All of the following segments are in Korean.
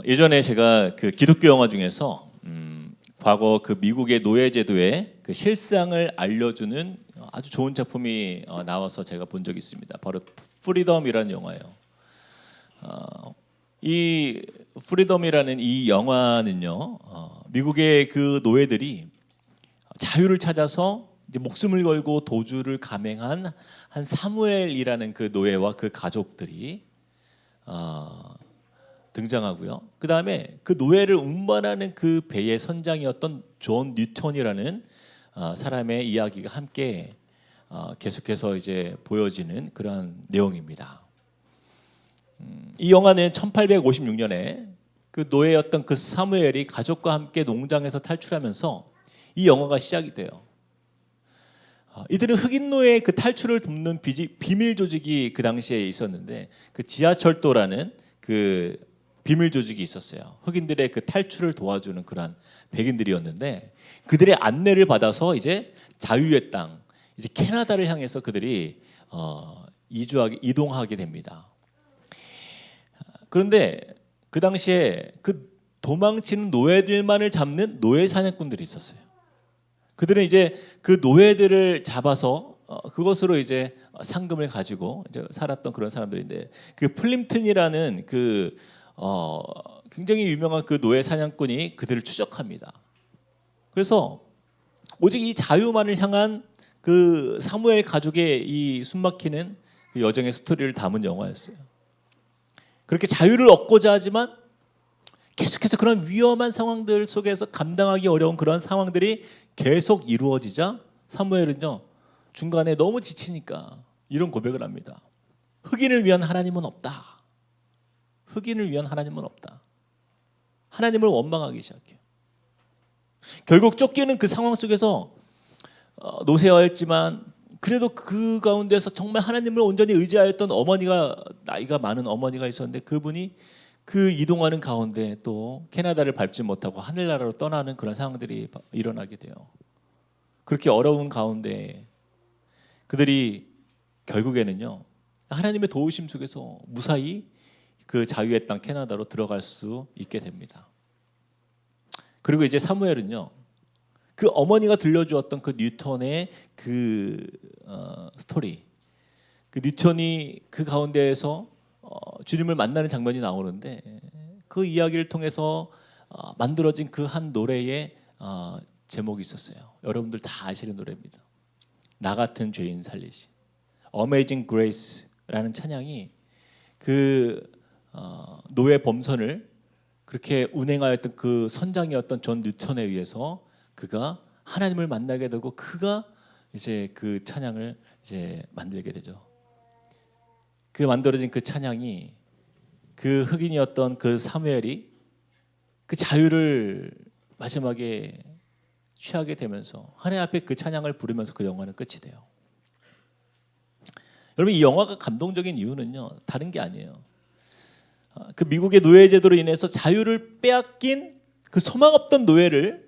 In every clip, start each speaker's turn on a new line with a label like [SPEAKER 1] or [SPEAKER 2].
[SPEAKER 1] 예전에 제가 그 기독교 영화 중에서 과거 그 미국의 노예 제도의 그 실상을 알려주는 아주 좋은 작품이 나와서 제가 본 적이 있습니다. 바로 프리덤이라는 영화예요. 이 프리덤이라는 이 영화는요, 미국의 그 노예들이 자유를 찾아서 이제 목숨을 걸고 도주를 감행한 한 사무엘이라는 그 노예와 그 가족들이 등장하고요. 그 다음에 그 노예를 운반하는 그 배의 선장이었던 존 뉴턴이라는 사람의 이야기가 함께 계속해서 이제 보여지는 그런 내용입니다. 이 영화는 1856년에 그 노예였던 그 사무엘이 가족과 함께 농장에서 탈출하면서 이 영화가 시작이 돼요. 이들은 흑인 노예의 그 탈출을 돕는 비밀 조직이 그 당시에 있었는데 그 지하철도라는 그 비밀 조직이 있었어요. 흑인들의 그 탈출을 도와주는 그런 백인들이었는데 그들의 안내를 받아서 이제 자유의 땅, 이제 캐나다를 향해서 그들이 이동하게 됩니다. 그런데 그 당시에 그 도망치는 노예들만을 잡는 노예 사냥꾼들이 있었어요. 그들은 이제 그 노예들을 잡아서 그것으로 이제 상금을 가지고 이제 살았던 그런 사람들인데 그 플림튼이라는 그 굉장히 유명한 그 노예 사냥꾼이 그들을 추적합니다. 그래서 오직 이 자유만을 향한 그 사무엘 가족의 이 숨막히는 그 여정의 스토리를 담은 영화였어요. 그렇게 자유를 얻고자 하지만 계속해서 그런 위험한 상황들 속에서 감당하기 어려운 그런 상황들이 계속 이루어지자 사무엘은요 중간에 너무 지치니까 이런 고백을 합니다. 흑인을 위한 하나님은 없다. 흑인을 위한 하나님은 없다. 하나님을 원망하기 시작해요. 결국 쫓기는 그 상황 속에서 노쇠화했지만 그래도 그 가운데서 정말 하나님을 온전히 의지하였던 어머니가 나이가 많은 어머니가 있었는데 그분이 그 이동하는 가운데 또 캐나다를 밟지 못하고 하늘나라로 떠나는 그런 상황들이 일어나게 돼요. 그렇게 어려운 가운데 그들이 결국에는요 하나님의 도우심 속에서 무사히 그 자유의 땅 캐나다로 들어갈 수 있게 됩니다. 그리고 이제 사무엘은요 그 어머니가 들려주었던 그 뉴턴의 그 스토리, 그 뉴턴이 그 가운데에서 주님을 만나는 장면이 나오는데 그 이야기를 통해서 만들어진 그 한 노래의 제목이 있었어요. 여러분들 다 아시는 노래입니다. 나 같은 죄인 살리시. Amazing Grace라는 찬양이 그 노예 범선을 그렇게 운행하였던 그 선장이었던 존 뉴턴에 의해서 그가 하나님을 만나게 되고 그가 이제 그 찬양을 이제 만들게 되죠. 그 만들어진 그 찬양이 그 흑인이었던 그 사무엘이 그 자유를 마지막에 취하게 되면서 하나님 앞에 그 찬양을 부르면서 그 영화는 끝이 돼요. 여러분 이 영화가 감동적인 이유는요 다른 게 아니에요. 그 미국의 노예 제도로 인해서 자유를 빼앗긴 그 소망 없던 노예를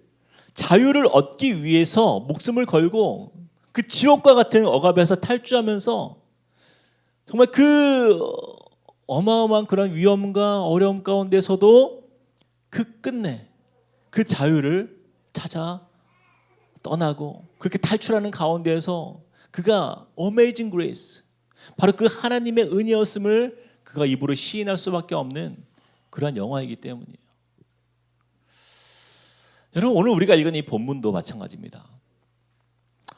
[SPEAKER 1] 자유를 얻기 위해서 목숨을 걸고 그 지옥과 같은 억압에서 탈주하면서 정말 그 어마어마한 그런 위험과 어려움 가운데서도 그 끝내 그 자유를 찾아 떠나고 그렇게 탈출하는 가운데에서 그가 Amazing Grace 바로 그 하나님의 은혜였음을 그가 입으로 시인할 수밖에 없는 그런 영화이기 때문이에요. 여러분 오늘 우리가 읽은 이 본문도 마찬가지입니다.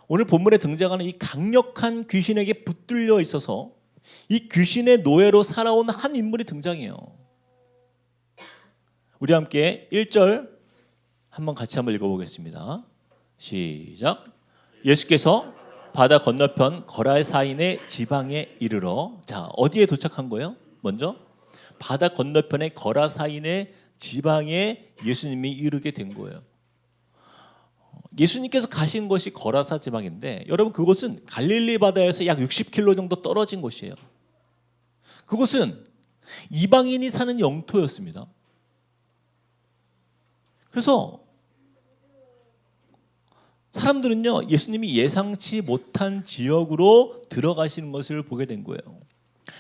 [SPEAKER 1] 오늘 본문에 등장하는 이 강력한 귀신에게 붙들려 있어서 이 귀신의 노예로 살아온 한 인물이 등장해요. 우리 함께 1절 한번 같이 한번 읽어보겠습니다. 시작. 예수께서 바다 건너편 거라사인의 지방에 이르러 자 어디에 도착한 거예요? 먼저 바다 건너편의 거라사인의 지방에 예수님이 이르게 된 거예요. 예수님께서 가신 곳이 거라사 지방인데 여러분 그곳은 갈릴리 바다에서 약 60km 정도 떨어진 곳이에요. 그곳은 이방인이 사는 영토였습니다. 그래서 사람들은요 예수님이 예상치 못한 지역으로 들어가시는 것을 보게 된 거예요.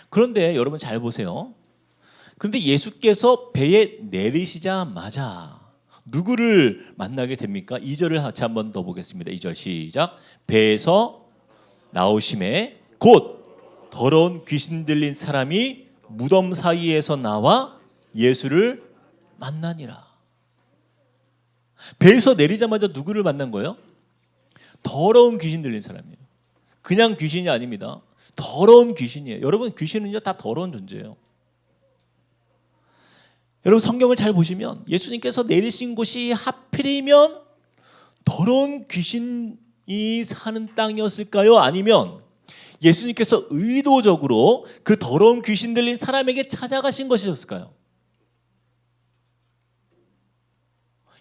[SPEAKER 1] 그런데 여러분 잘 보세요. 그런데 예수께서 배에 내리시자마자 누구를 만나게 됩니까? 2절을 같이 한 번 더 보겠습니다. 2절 시작. 배에서 나오심에 곧 더러운 귀신 들린 사람이 무덤 사이에서 나와 예수를 만나니라. 배에서 내리자마자 누구를 만난 거예요? 더러운 귀신 들린 사람이에요. 그냥 귀신이 아닙니다. 더러운 귀신이에요. 여러분, 귀신은요 다 더러운 존재예요. 여러분, 성경을 잘 보시면 예수님께서 내리신 곳이 하필이면 더러운 귀신이 사는 땅이었을까요? 아니면 예수님께서 의도적으로 그 더러운 귀신 들린 사람에게 찾아가신 것이었을까요?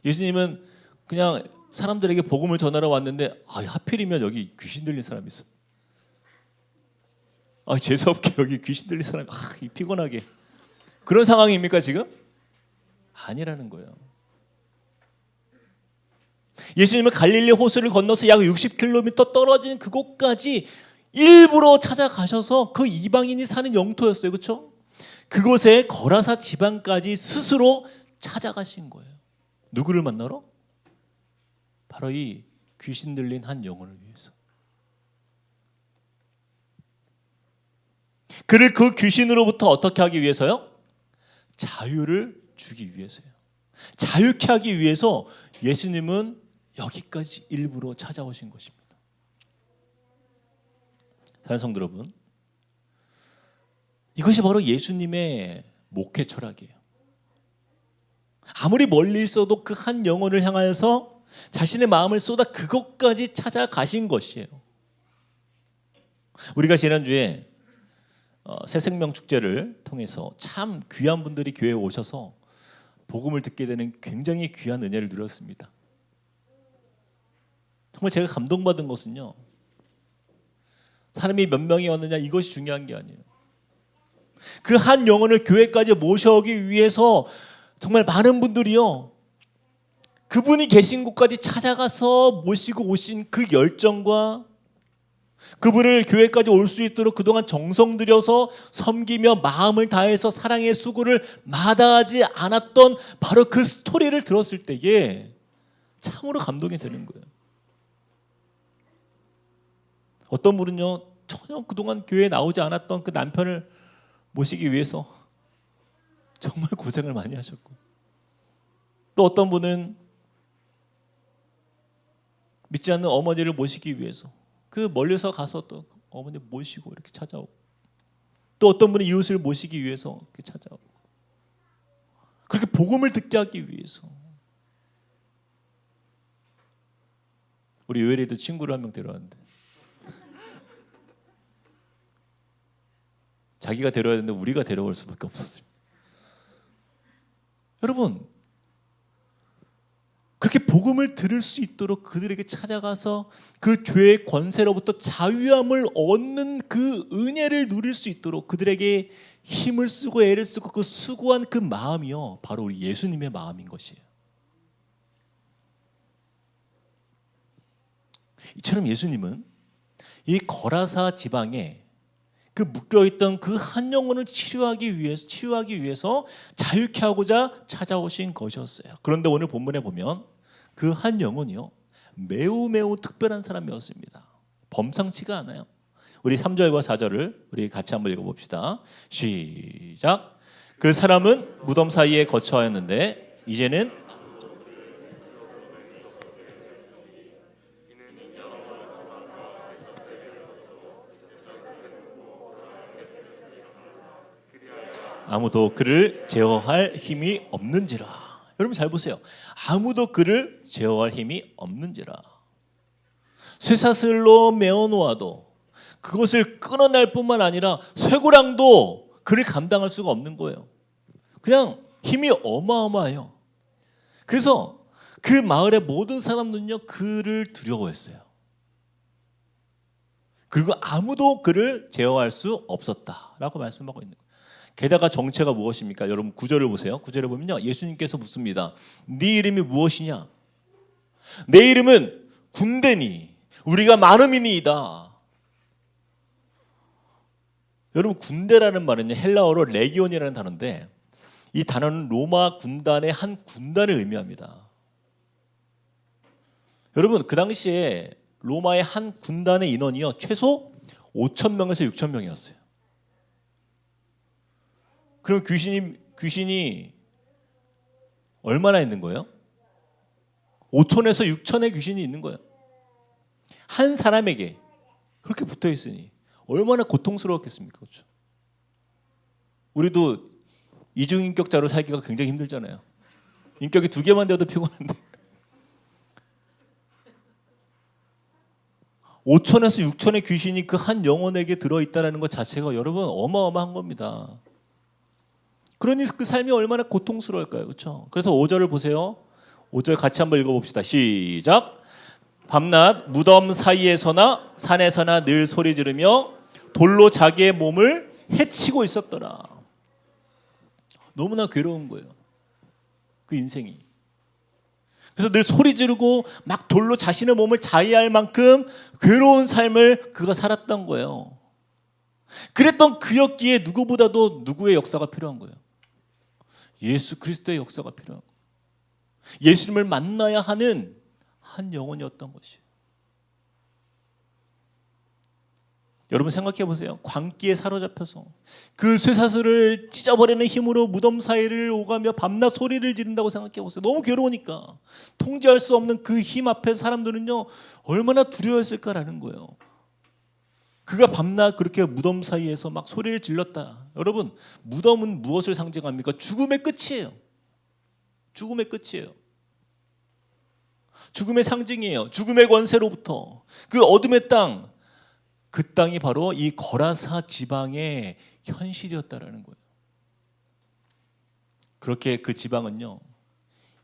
[SPEAKER 1] 예수님은 그냥 사람들에게 복음을 전하러 왔는데 하필이면 여기 귀신 들린 사람이 있어. 재수없게 여기 귀신 들린 사람이 피곤하게. 그런 상황입니까 지금? 아니라는 거예요. 예수님은 갈릴리 호수를 건너서 약 60km 떨어진 그곳까지 일부러 찾아가셔서 그 이방인이 사는 영토였어요. 그렇죠? 그곳에 거라사 지방까지 스스로 찾아가신 거예요. 누구를 만나러? 바로 이 귀신 들린 한 영혼을 위해서. 그를 그 귀신으로부터 어떻게 하기 위해서요? 자유를 주기 위해서요. 자유케 하기 위해서 예수님은 여기까지 일부러 찾아오신 것입니다. 사랑하는 성도 여러분, 이것이 바로 예수님의 목회 철학이에요. 아무리 멀리 있어도 그 한 영혼을 향하여서 자신의 마음을 쏟아 그것까지 찾아가신 것이에요. 우리가 지난주에 새생명 축제를 통해서 참 귀한 분들이 교회에 오셔서 복음을 듣게 되는 굉장히 귀한 은혜를 누렸습니다. 정말 제가 감동받은 것은요, 사람이 몇 명이 왔느냐 이것이 중요한 게 아니에요. 그 한 영혼을 교회까지 모셔오기 위해서 정말 많은 분들이요, 그분이 계신 곳까지 찾아가서 모시고 오신 그 열정과 그분을 교회까지 올 수 있도록 그동안 정성 들여서 섬기며 마음을 다해서 사랑의 수고를 마다하지 않았던 바로 그 스토리를 들었을 때에 참으로 감동이 되는 거예요. 어떤 분은요, 전혀 그동안 교회에 나오지 않았던 그 남편을 모시기 위해서 정말 고생을 많이 하셨고, 또 어떤 분은 믿지 않는 어머니를 모시기 위해서 그 멀리서 가서 또 어머니 모시고 이렇게 찾아오고, 또 어떤 분은 이웃을 모시기 위해서 이렇게 찾아오고, 그렇게 복음을 듣게 하기 위해서. 우리 요엘이도 친구를 한 명 데려왔는데 자기가 데려야 되는데 우리가 데려올 수밖에 없었어요. 여러분, 그렇게 복음을 들을 수 있도록 그들에게 찾아가서 그 죄의 권세로부터 자유함을 얻는 그 은혜를 누릴 수 있도록 그들에게 힘을 쓰고 애를 쓰고 그 수고한 그 마음이요, 바로 우리 예수님의 마음인 것이에요. 이처럼 예수님은 이 거라사 지방에 그 묶여있던 그 한 영혼을 치유하기 위해서 자유케 하고자 찾아오신 것이었어요. 그런데 오늘 본문에 보면 그 한 영혼이요, 매우 특별한 사람이었습니다. 범상치가 않아요. 우리 3절과 4절을 우리 같이 한번 읽어봅시다. 시작. 그 사람은 무덤 사이에 거처하였는데 이제는 아무도 그를 제어할 힘이 없는지라. 여러분 잘 보세요. 아무도 그를 제어할 힘이 없는지라. 쇠사슬로 메어놓아도 그것을 끊어낼 뿐만 아니라 쇠고랑도 그를 감당할 수가 없는 거예요. 그냥 힘이 어마어마해요. 그래서 그 마을의 모든 사람들은요, 그를 두려워했어요. 그리고 아무도 그를 제어할 수 없었다라고 말씀하고 있는 거예요. 게다가 정체가 무엇입니까? 여러분 9절을 보세요. 9절에 보면요, 예수님께서 묻습니다. 네 이름이 무엇이냐? 내 이름은 군대니 우리가 많음이니이다. 여러분, 군대라는 말은요, 헬라어로 레기온이라는 단어인데 이 단어는 로마 군단의 한 군단을 의미합니다. 여러분, 그 당시에 로마의 한 군단의 인원이요 최소 5,000명에서 6,000명이었어요. 그럼 귀신이 얼마나 있는 거예요? 5천에서 6천의 귀신이 있는 거예요. 한 사람에게 그렇게 붙어 있으니 얼마나 고통스러웠겠습니까? 그렇죠? 우리도 이중인격자로 살기가 굉장히 힘들잖아요. 인격이 2개만 돼도 피곤한데 5천에서 6천의 귀신이 그 한 영혼에게 들어있다는 것 자체가 여러분 어마어마한 겁니다. 그러니 그 삶이 얼마나 고통스러울까요? 그렇죠? 그래서 5절을 보세요. 5절 같이 한번 읽어봅시다. 시작. 밤낮 무덤 사이에서나 산에서나 늘 소리 지르며 돌로 자기의 몸을 해치고 있었더라. 너무나 괴로운 거예요. 그 인생이. 그래서 늘 소리 지르고 막 돌로 자신의 몸을 자위할 만큼 괴로운 삶을 그가 살았던 거예요. 그랬던 그였기에 누구보다도 누구의 역사가 필요한 거예요? 예수 그리스도의 역사가 필요한 거예요. 예수님을 만나야 하는 한 영혼이었던 것이에요. 여러분 생각해 보세요. 광기에 사로잡혀서 그 쇠사슬을 찢어버리는 힘으로 무덤 사이를 오가며 밤낮 소리를 지른다고 생각해 보세요. 너무 괴로우니까 통제할 수 없는 그 힘 앞에 사람들은요 얼마나 두려웠을까라는 거예요. 그가 밤낮 그렇게 무덤 사이에서 막 소리를 질렀다. 여러분 무덤은 무엇을 상징합니까? 죽음의 끝이에요. 죽음의 끝이에요. 죽음의 상징이에요. 죽음의 권세로부터 그 어둠의 땅, 그 땅이 바로 이 거라사 지방의 현실이었다라는 거예요. 그렇게 그 지방은요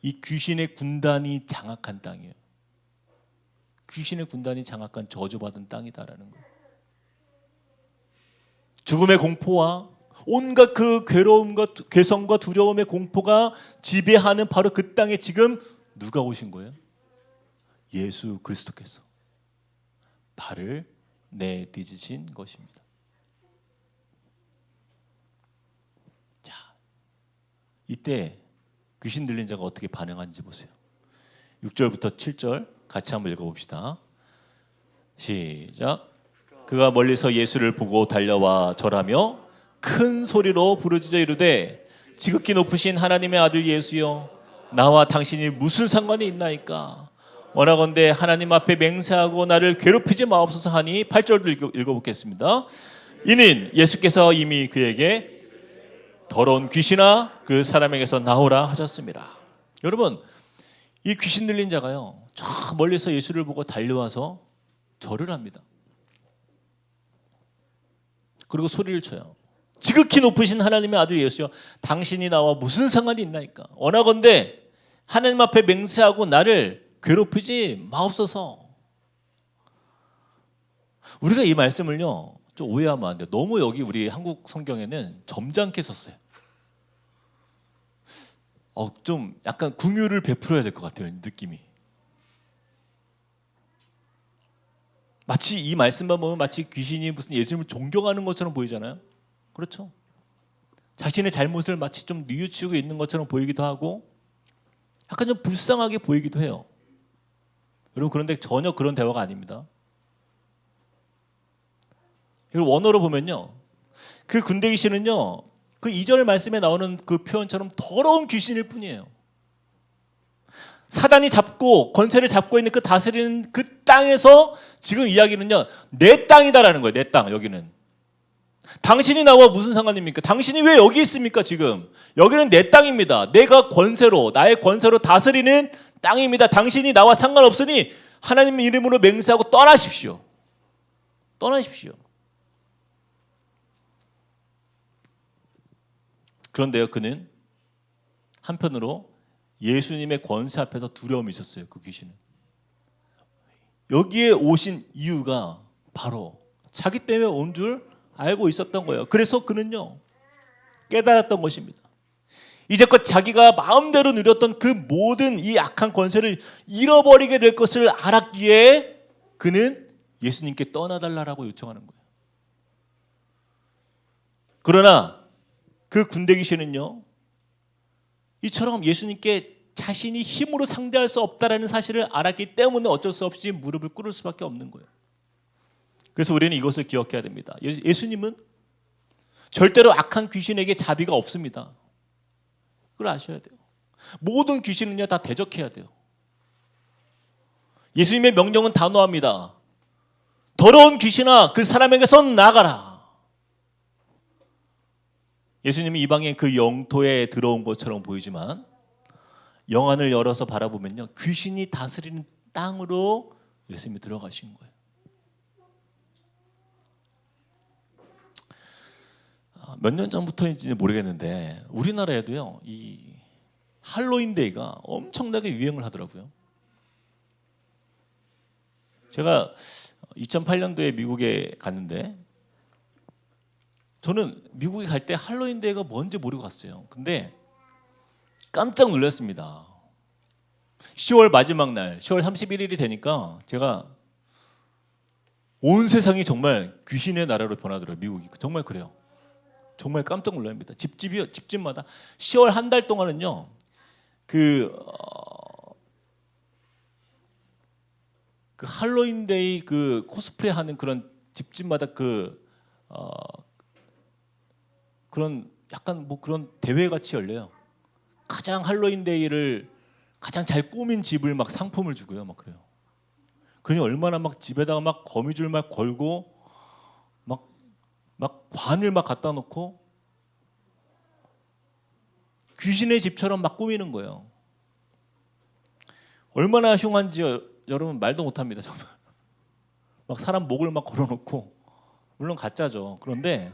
[SPEAKER 1] 이 귀신의 군단이 장악한 땅이에요. 귀신의 군단이 장악한 저주받은 땅이다라는 거예요. 죽음의 공포와 온갖 그 괴로움과 괴성과 두려움의 공포가 지배하는 바로 그 땅에 지금 누가 오신 거예요? 예수 그리스도께서 발을 내디디신 것입니다. 자, 이때 귀신 들린 자가 어떻게 반응하는지 보세요. 6절부터 7절 같이 한번 읽어봅시다. 시작. 그가 멀리서 예수를 보고 달려와 절하며 큰 소리로 부르짖어 이르되 지극히 높으신 하나님의 아들 예수여 나와 당신이 무슨 상관이 있나이까 원하건대 하나님 앞에 맹세하고 나를 괴롭히지 마옵소서 하니 8절도 읽어보겠습니다. 이는 예수께서 이미 그에게 더러운 귀신아 그 사람에게서 나오라 하셨습니다. 여러분 이 귀신 들린 자가요 저 멀리서 예수를 보고 달려와서 절을 합니다. 그리고 소리를 쳐요. 지극히 높으신 하나님의 아들 예수여 당신이 나와 무슨 상관이 있나이까 원하건대 하나님 앞에 맹세하고 나를 괴롭히지 마옵소서. 우리가 이 말씀을요 좀 오해하면 안 돼요. 너무 여기 우리 한국 성경에는 점잖게 썼어요. 좀 약간 긍휼을 베풀어야 될 것 같아요. 느낌이. 마치 이 말씀만 보면 마치 귀신이 무슨 예수님을 존경하는 것처럼 보이잖아요. 그렇죠? 자신의 잘못을 마치 좀 뉘우치고 있는 것처럼 보이기도 하고 약간 좀 불쌍하게 보이기도 해요. 여러분 그런데 전혀 그런 대화가 아닙니다. 여러분 원어로 보면요. 그 군대 귀신은요. 그 2절 말씀에 나오는 그 표현처럼 더러운 귀신일 뿐이에요. 사단이 잡고 권세를 잡고 있는 그 다스리는 그 땅에서 지금 이야기는요. 내 땅이다라는 거예요. 내 땅 여기는. 당신이 나와 무슨 상관입니까? 당신이 왜 여기 있습니까 지금? 여기는 내 땅입니다. 내가 권세로 나의 권세로 다스리는 땅입니다. 당신이 나와 상관없으니 하나님 이름으로 맹세하고 떠나십시오. 떠나십시오. 그런데요 그는 한편으로 예수님의 권세 앞에서 두려움이 있었어요. 그 귀신은. 여기에 오신 이유가 바로 자기 때문에 온 줄 알고 있었던 거예요. 그래서 그는요 깨달았던 것입니다. 이제껏 자기가 마음대로 누렸던 그 모든 이 악한 권세를 잃어버리게 될 것을 알았기에 그는 예수님께 떠나달라고 요청하는 거예요. 그러나 그 군대 귀신은요 이처럼 예수님께 자신이 힘으로 상대할 수 없다라는 사실을 알았기 때문에 어쩔 수 없이 무릎을 꿇을 수밖에 없는 거예요. 그래서 우리는 이것을 기억해야 됩니다. 예수님은 절대로 악한 귀신에게 자비가 없습니다. 그걸 아셔야 돼요. 모든 귀신은요 다 대적해야 돼요. 예수님의 명령은 단호합니다. 더러운 귀신아 그 사람에게서 나가라. 예수님이 이방의 그 영토에 들어온 것처럼 보이지만 영안을 열어서 바라보면요 귀신이 다스리는 땅으로 예수님이 들어가신 거예요. 몇 년 전부터인지 모르겠는데 우리나라에도요 이 할로윈데이가 엄청나게 유행을 하더라고요. 제가 2008년도에 미국에 갔는데 저는 미국에 갈 때 할로윈데이가 뭔지 모르고 갔어요. 근데 깜짝 놀랐습니다. 10월 마지막 날 10월 31일이 되니까 제가 온 세상이 정말 귀신의 나라로 변하더라고요. 미국이 정말 그래요. 정말 깜짝 놀랍니다. 집집마다 10월 한 달 동안은요 그 할로윈데이 그 코스프레 하는 그런 집집마다 그런 약간 뭐 그런 대회 같이 열려요. 가장 할로윈데이를 가장 잘 꾸민 집을 막 상품을 주고요, 막 그래요. 그러니 얼마나 막 집에다가 막 거미줄 막 걸고 막 관을 막 갖다 놓고 귀신의 집처럼 막 꾸미는 거예요. 얼마나 흉한지 여러분 말도 못합니다, 정말. 막 사람 목을 막 걸어놓고 물론 가짜죠. 그런데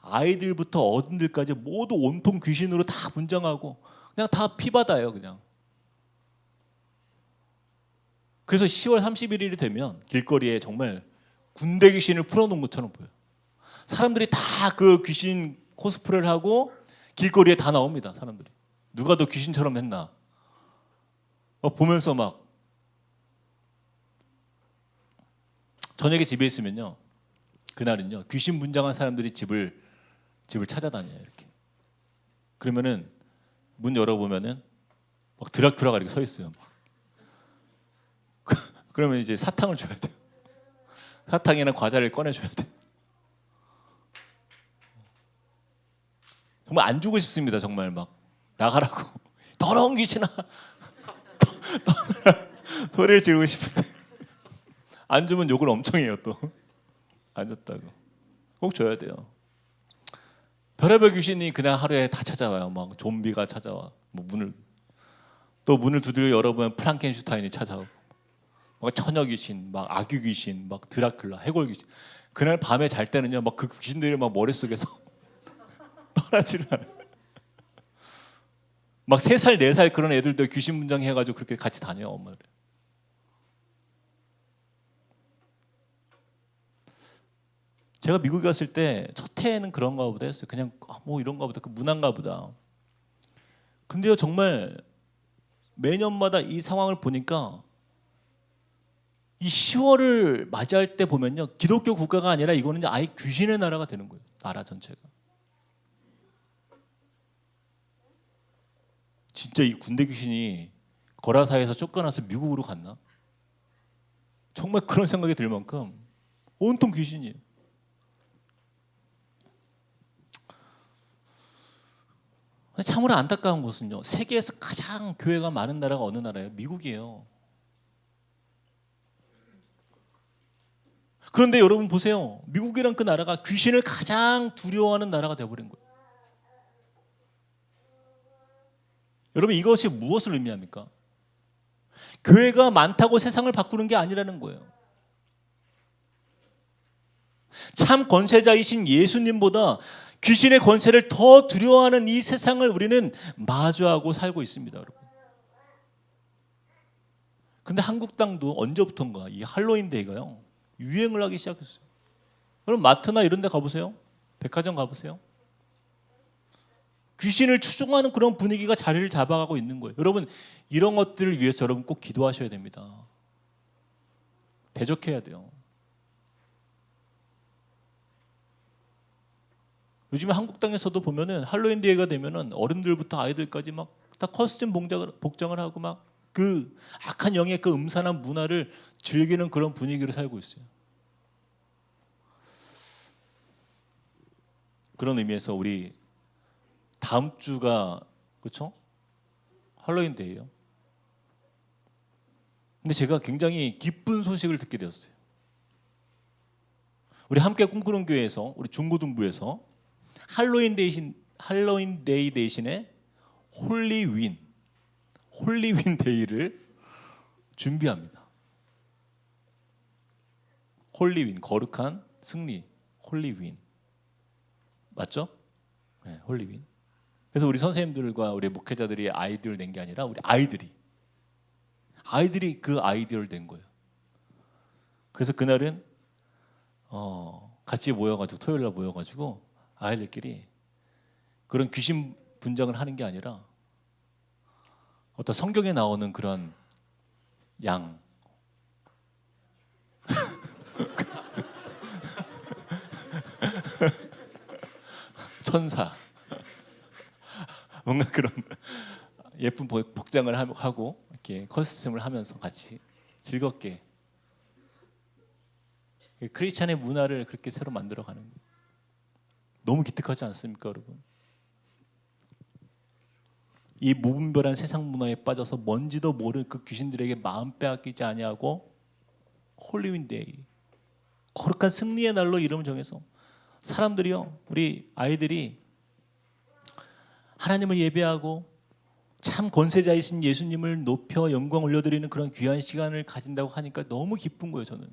[SPEAKER 1] 아이들부터 어른들까지 모두 온통 귀신으로 다 분장하고 그냥 다 피받아요, 그냥. 그래서 10월 31일이 되면 길거리에 정말 군대 귀신을 풀어놓은 것처럼 보여요. 사람들이 다 그 귀신 코스프레를 하고 길거리에 다 나옵니다. 사람들이 누가 더 귀신처럼 했나 보면서 막 저녁에 집에 있으면요 그날은요 귀신 분장한 사람들이 집을 찾아다녀요. 이렇게 그러면은 문 열어보면은 막 드라큘라가 이렇게 서 있어요. 그러면 이제 사탕을 줘야 돼요. 사탕이나 과자를 꺼내줘야 돼요. 정말 안 주고 싶습니다. 정말 막 나가라고 더러운 귀신아 소리를 지르고 싶은데 안 주면 욕을 엄청 해요. 또 안 줬다고 꼭 줘야 돼요. 별의별 귀신이 그날 하루에 다 찾아와요. 막 좀비가 찾아와. 뭐 문을 두드려 열어보면 프랑켄슈타인이 찾아오고 막 처녀 귀신, 막 아귀 귀신, 막 드라큘라, 해골 귀신. 그날 밤에 잘 때는요 막 그 귀신들이 막 머릿속에서 떠나지를 않아요. 막 3살, 4살 그런 애들도 귀신 분장해가지고 그렇게 같이 다녀요, 엄마를. 제가 미국에 갔을 때 첫 해에는 그런가 보다 했어요. 그냥 뭐 이런가 보다, 그 문화인가 보다. 근데요 정말 매년마다 이 상황을 보니까 이 10월을 맞이할 때 보면요 기독교 국가가 아니라 이거는 아예 귀신의 나라가 되는 거예요. 나라 전체가. 진짜 이 군대 귀신이 거라사에서 쫓겨나서 미국으로 갔나? 정말 그런 생각이 들 만큼 온통 귀신이에요. 참으로 안타까운 것은요 세계에서 가장 교회가 많은 나라가 어느 나라예요? 미국이에요. 그런데 여러분 보세요. 미국이란 그 나라가 귀신을 가장 두려워하는 나라가 되어버린 거예요. 여러분 이것이 무엇을 의미합니까? 교회가 많다고 세상을 바꾸는 게 아니라는 거예요. 참 권세자이신 예수님보다 귀신의 권세를 더 두려워하는 이 세상을 우리는 마주하고 살고 있습니다, 여러분. 근데 한국 땅도 언제부턴가 이 할로윈데이가요 유행을 하기 시작했어요. 여러분 마트나 이런 데 가보세요. 백화점 가보세요. 귀신을 추종하는 그런 분위기가 자리를 잡아가고 있는 거예요. 여러분 이런 것들을 위해서 여러분 꼭 기도하셔야 됩니다. 대적해야 돼요. 요즘에 한국 땅에서도 보면은 할로윈 데이가 되면은 어른들부터 아이들까지 막 다 커스텀 복장을 하고 막 그 악한 영의 그 음산한 문화를 즐기는 그런 분위기로 살고 있어요. 그런 의미에서 우리 다음 주가 그렇죠? 할로윈 데이예요. 근데 제가 굉장히 기쁜 소식을 듣게 되었어요. 우리 함께 꿈꾸는 교회에서 우리 중고등부에서 할로윈 데이 대신에 홀리윈 데이를 준비합니다. 홀리윈 거룩한 승리 홀리윈 맞죠? 네, 홀리윈. 그래서 우리 선생님들과 우리 목회자들이 아이디어를 낸 게 아니라 우리 아이들이 그 아이디어를 낸 거예요. 그래서 그날은 같이 모여가지고 토요일 날 모여가지고 아이들끼리 그런 귀신 분장을 하는 게 아니라 어떤 성경에 나오는 그런 양 천사 뭔가 그런 예쁜 복장을 하고 이렇게 커스튬을 하면서 같이 즐겁게 크리스찬의 문화를 그렇게 새로 만들어가는 너무 기특하지 않습니까, 여러분? 이 무분별한 세상 문화에 빠져서 뭔지도 모르는 그 귀신들에게 마음 빼앗기지 아니하고 홀리윈데이 거룩한 승리의 날로 이름을 정해서 사람들이요, 우리 아이들이 하나님을 예배하고 참 권세자이신 예수님을 높여 영광 올려드리는 그런 귀한 시간을 가진다고 하니까 너무 기쁜 거예요. 저는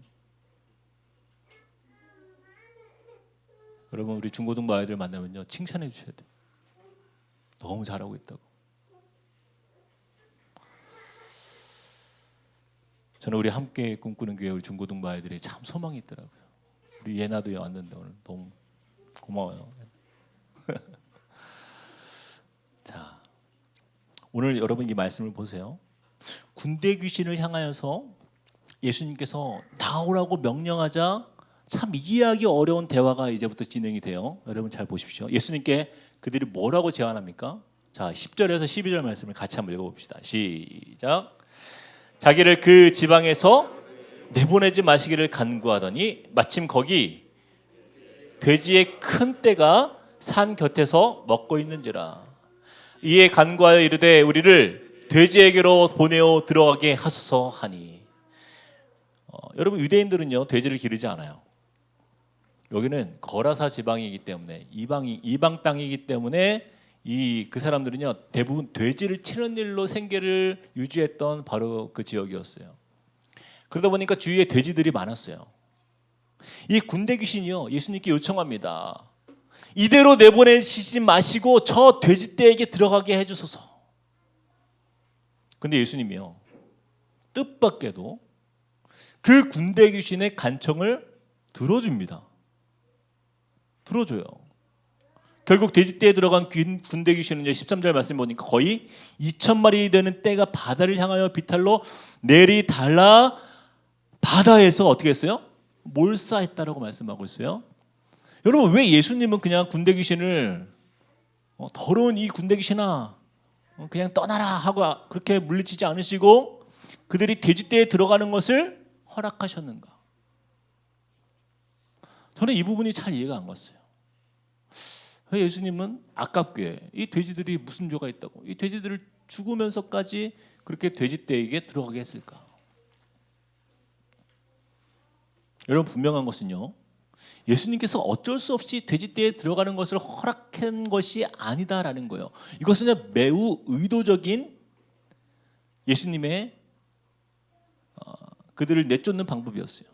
[SPEAKER 1] 여러분 우리 중고등부 아이들 만나면요 칭찬해 주셔야 돼요. 너무 잘하고 있다고. 저는 우리 함께 꿈꾸는 교회 우리 중고등부 아이들이 참 소망이 있더라고요. 우리 예나도 왔는데 오늘 너무 고마워요. 자, 오늘 여러분 이 말씀을 보세요. 군대 귀신을 향하여서 예수님께서 나오라고 명령하자 참 이해하기 어려운 대화가 이제부터 진행이 돼요. 여러분 잘 보십시오. 예수님께 그들이 뭐라고 제안합니까? 자, 10절에서 12절 말씀을 같이 한번 읽어봅시다. 시작. 자기를 그 지방에서 내보내지 마시기를 간구하더니 마침 거기 돼지의 큰 떼가 산 곁에서 먹고 있는지라. 이에 간구하여 이르되 우리를 돼지에게로 보내어 들어가게 하소서 하니. 여러분 유대인들은요 돼지를 기르지 않아요. 여기는 거라사 지방이기 때문에 이방 땅이기 때문에 그 사람들은요 대부분 돼지를 치는 일로 생계를 유지했던 바로 그 지역이었어요. 그러다 보니까 주위에 돼지들이 많았어요. 이 군대 귀신이요 예수님께 요청합니다. 이대로 내보내시지 마시고 저 돼지떼에게 들어가게 해주소서. 근데 예수님이요 뜻밖에도 그 군대 귀신의 간청을 들어줍니다. 들어줘요. 결국 돼지떼에 들어간 군대 귀신은요 13절 말씀 보니까 거의 2,000마리 되는 떼가 바다를 향하여 비탈로 내리달라 바다에서 어떻게 했어요? 몰사했다라고 말씀하고 있어요. 여러분 왜 예수님은 그냥 군대 귀신을 더러운 이 군대 귀신아 그냥 떠나라 하고 그렇게 물리치지 않으시고 그들이 돼지떼에 들어가는 것을 허락하셨는가? 저는 이 부분이 잘 이해가 안 갔어요. 왜 예수님은 아깝게 이 돼지들이 무슨 죄가 있다고 이 돼지들을 죽으면서까지 그렇게 돼지떼에게 들어가게 했을까? 여러분 분명한 것은요 예수님께서 어쩔 수 없이 돼지떼에 들어가는 것을 허락한 것이 아니다라는 거예요. 이것은 매우 의도적인 예수님의 그들을 내쫓는 방법이었어요.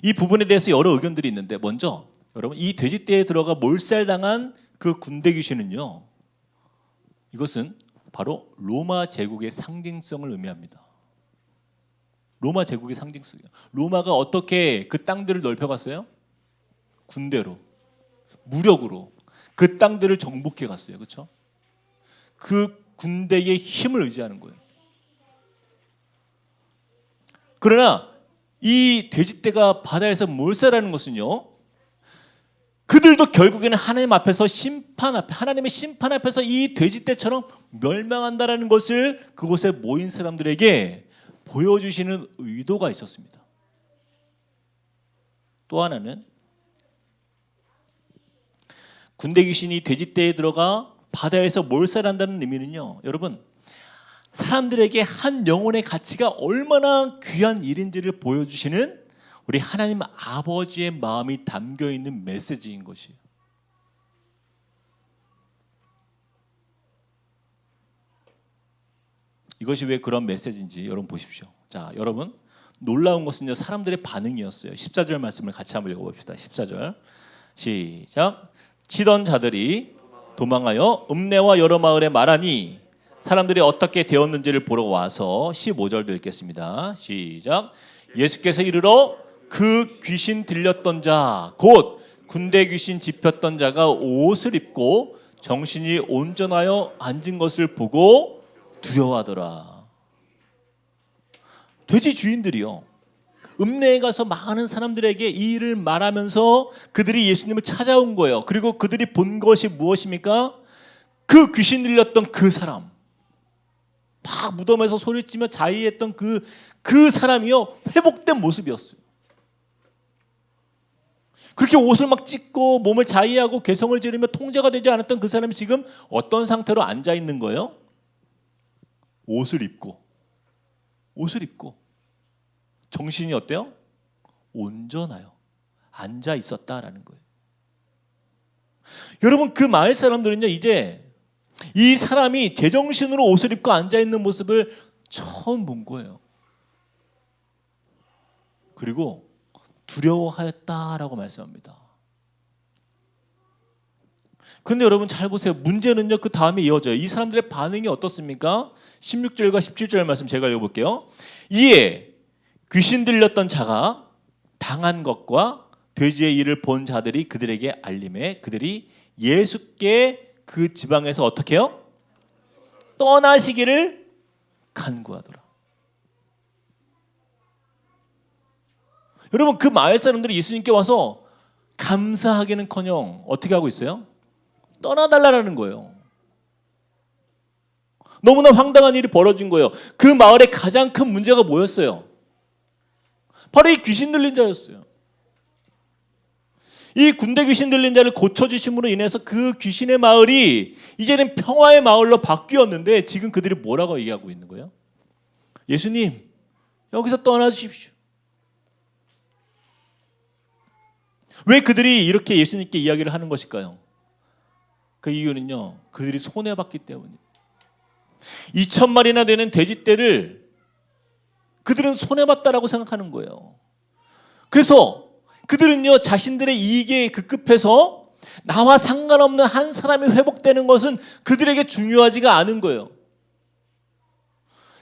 [SPEAKER 1] 이 부분에 대해서 여러 의견들이 있는데 먼저 여러분 이 돼지떼에 들어가 몰살당한 그 군대 귀신은요 이것은 바로 로마 제국의 상징성을 의미합니다. 로마 제국의 상징성이에요. 로마가 어떻게 그 땅들을 넓혀갔어요? 군대로, 무력으로 그 땅들을 정복해 갔어요. 그렇죠? 그 군대의 힘을 의지하는 거예요. 그러나 이 돼지떼가 바다에서 몰살하는 것은요 그들도 결국에는 하나님 앞에서 하나님의 심판 앞에서 이 돼지떼처럼 멸망한다라는 것을 그곳에 모인 사람들에게 보여주시는 의도가 있었습니다. 또 하나는 군대 귀신이 돼지떼에 들어가 바다에서 몰살한다는 의미는요, 여러분, 사람들에게 한 영혼의 가치가 얼마나 귀한 일인지를 보여주시는 우리 하나님 아버지의 마음이 담겨 있는 메시지인 것이에요. 이것이 왜 그런 메시지인지 여러분 보십시오. 자, 여러분, 놀라운 것은요, 사람들의 반응이었어요. 14절 말씀을 같이 한번 읽어봅시다. 14절 시작. 치던 자들이 도망하여 읍내와 여러 마을에 말하니 사람들이 어떻게 되었는지를 보러 와서 15절도 읽겠습니다. 시작. 예수께서 이르러 그 귀신 들렸던 자, 곧 군대 귀신 집혔던 자가 옷을 입고 정신이 온전하여 앉은 것을 보고 두려워하더라. 돼지 주인들이요, 읍내에 가서 많은 사람들에게 이 일을 말하면서 그들이 예수님을 찾아온 거예요. 그리고 그들이 본 것이 무엇입니까? 그 귀신 들렸던 그 사람, 막 무덤에서 소리치며 자위했던 그 사람이요, 회복된 모습이었어요. 그렇게 옷을 막 찢고 몸을 자위하고 괴성을 지르며 통제가 되지 않았던 그 사람이 지금 어떤 상태로 앉아 있는 거예요? 옷을 입고 정신이 어때요? 온전하여 앉아 있었다라는 거예요. 여러분, 그 마을 사람들은요, 이제 이 사람이 제정신으로 옷을 입고 앉아 있는 모습을 처음 본 거예요. 그리고 두려워하였다라고 말씀합니다. 근데 여러분 잘 보세요. 문제는요, 그 다음에 이어져요. 이 사람들의 반응이 어떻습니까? 16절과 17절 말씀 제가 읽어볼게요. 이에 귀신 들렸던 자가 당한 것과 돼지의 일을 본 자들이 그들에게 알림해 그들이 예수께 그 지방에서 어떻게 해요? 떠나시기를 간구하더라. 여러분, 그 마을 사람들이 예수님께 와서 감사하기는커녕 어떻게 하고 있어요? 떠나달라는 거예요. 너무나 황당한 일이 벌어진 거예요. 그 마을의 가장 큰 문제가 뭐였어요? 바로 이 귀신 들린 자였어요. 이 군대 귀신 들린 자를 고쳐주심으로 인해서 그 귀신의 마을이 이제는 평화의 마을로 바뀌었는데 지금 그들이 뭐라고 얘기하고 있는 거예요? 예수님, 여기서 떠나주십시오. 왜 그들이 이렇게 예수님께 이야기를 하는 것일까요? 그 이유는요, 그들이 손해봤기 때문이에요. 2,000마리나 되는 돼지떼를 그들은 손해봤다라고 생각하는 거예요. 그래서 그들은요, 자신들의 이익에 급급해서 나와 상관없는 한 사람이 회복되는 것은 그들에게 중요하지가 않은 거예요.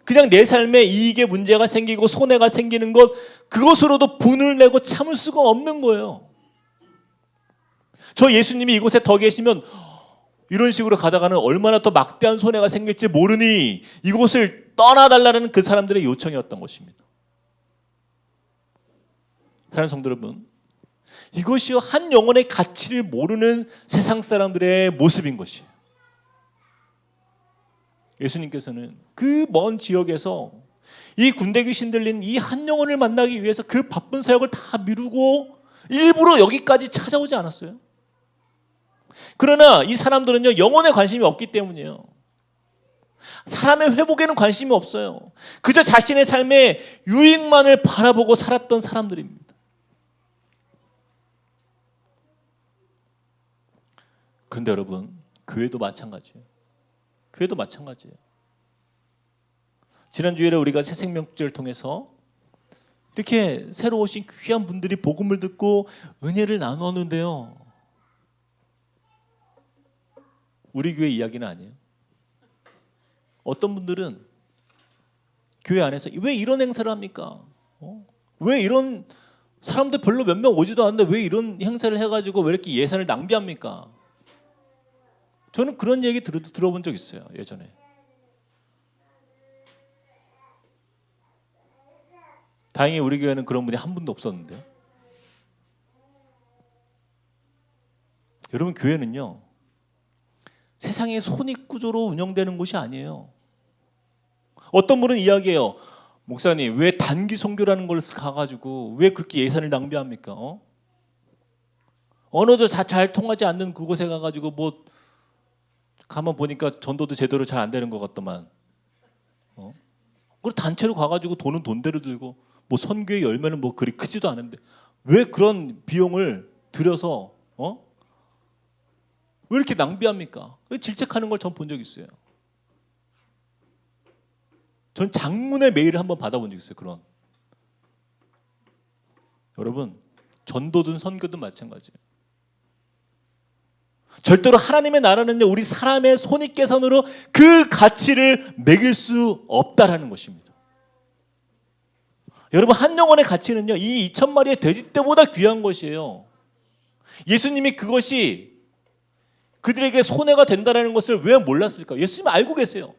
[SPEAKER 1] 그냥 내 삶에 이익에 문제가 생기고 손해가 생기는 것, 그것으로도 분을 내고 참을 수가 없는 거예요. 저 예수님이 이곳에 더 계시면 이런 식으로 가다가는 얼마나 더 막대한 손해가 생길지 모르니 이곳을 떠나달라는 그 사람들의 요청이었던 것입니다. 사랑하는 성도 여러분, 이것이 한 영혼의 가치를 모르는 세상 사람들의 모습인 것이에요. 예수님께서는 그 먼 지역에서 이 군대 귀신 들린 이 한 영혼을 만나기 위해서 그 바쁜 사역을 다 미루고 일부러 여기까지 찾아오지 않았어요. 그러나 이 사람들은요, 영혼에 관심이 없기 때문이에요. 사람의 회복에는 관심이 없어요. 그저 자신의 삶의 유익만을 바라보고 살았던 사람들입니다. 그런데 여러분, 교회도 마찬가지예요. 교회도 마찬가지예요. 지난주에 우리가 새생명주를 통해서 이렇게 새로 오신 귀한 분들이 복음을 듣고 은혜를 나누었는데요, 우리 교회 이야기는 아니에요. 어떤 분들은 교회 안에서 왜 이런 행사를 합니까? 왜 이런 사람들 별로 몇 명 오지도 않는데 왜 이런 행사를 해가지고 왜 이렇게 예산을 낭비합니까? 저는 그런 얘기 들어본 적 있어요, 예전에. 다행히 우리 교회는 그런 분이 한 분도 없었는데요. 여러분, 교회는요 세상의 손익구조로 운영되는 곳이 아니에요. 어떤 분은 이야기해요. 목사님, 왜 단기 선교라는 걸 가가지고 왜 그렇게 예산을 낭비합니까? 언어도 다 잘 통하지 않는 그곳에 가가지고 뭐 가만 보니까 전도도 제대로 잘 안 되는 것 같더만. 그리고 단체로 가가지고 돈은 돈대로 들고 뭐 선교의 열매는 뭐 그리 크지도 않은데 왜 그런 비용을 들여서 왜 이렇게 낭비합니까? 질책하는 걸 전 본 적 있어요. 전 장문의 메일을 한번 받아본 적 있어요. 그런. 여러분, 전도든 선교든 마찬가지예요. 절대로 하나님의 나라는요 우리 사람의 손익계산으로 그 가치를 매길 수 없다라는 것입니다. 여러분, 한 영혼의 가치는요 이 2,000마리의 돼지떼보다 귀한 것이에요. 예수님이 그것이 그들에게 손해가 된다는 것을 왜 몰랐을까? 예수님 알고 계세요.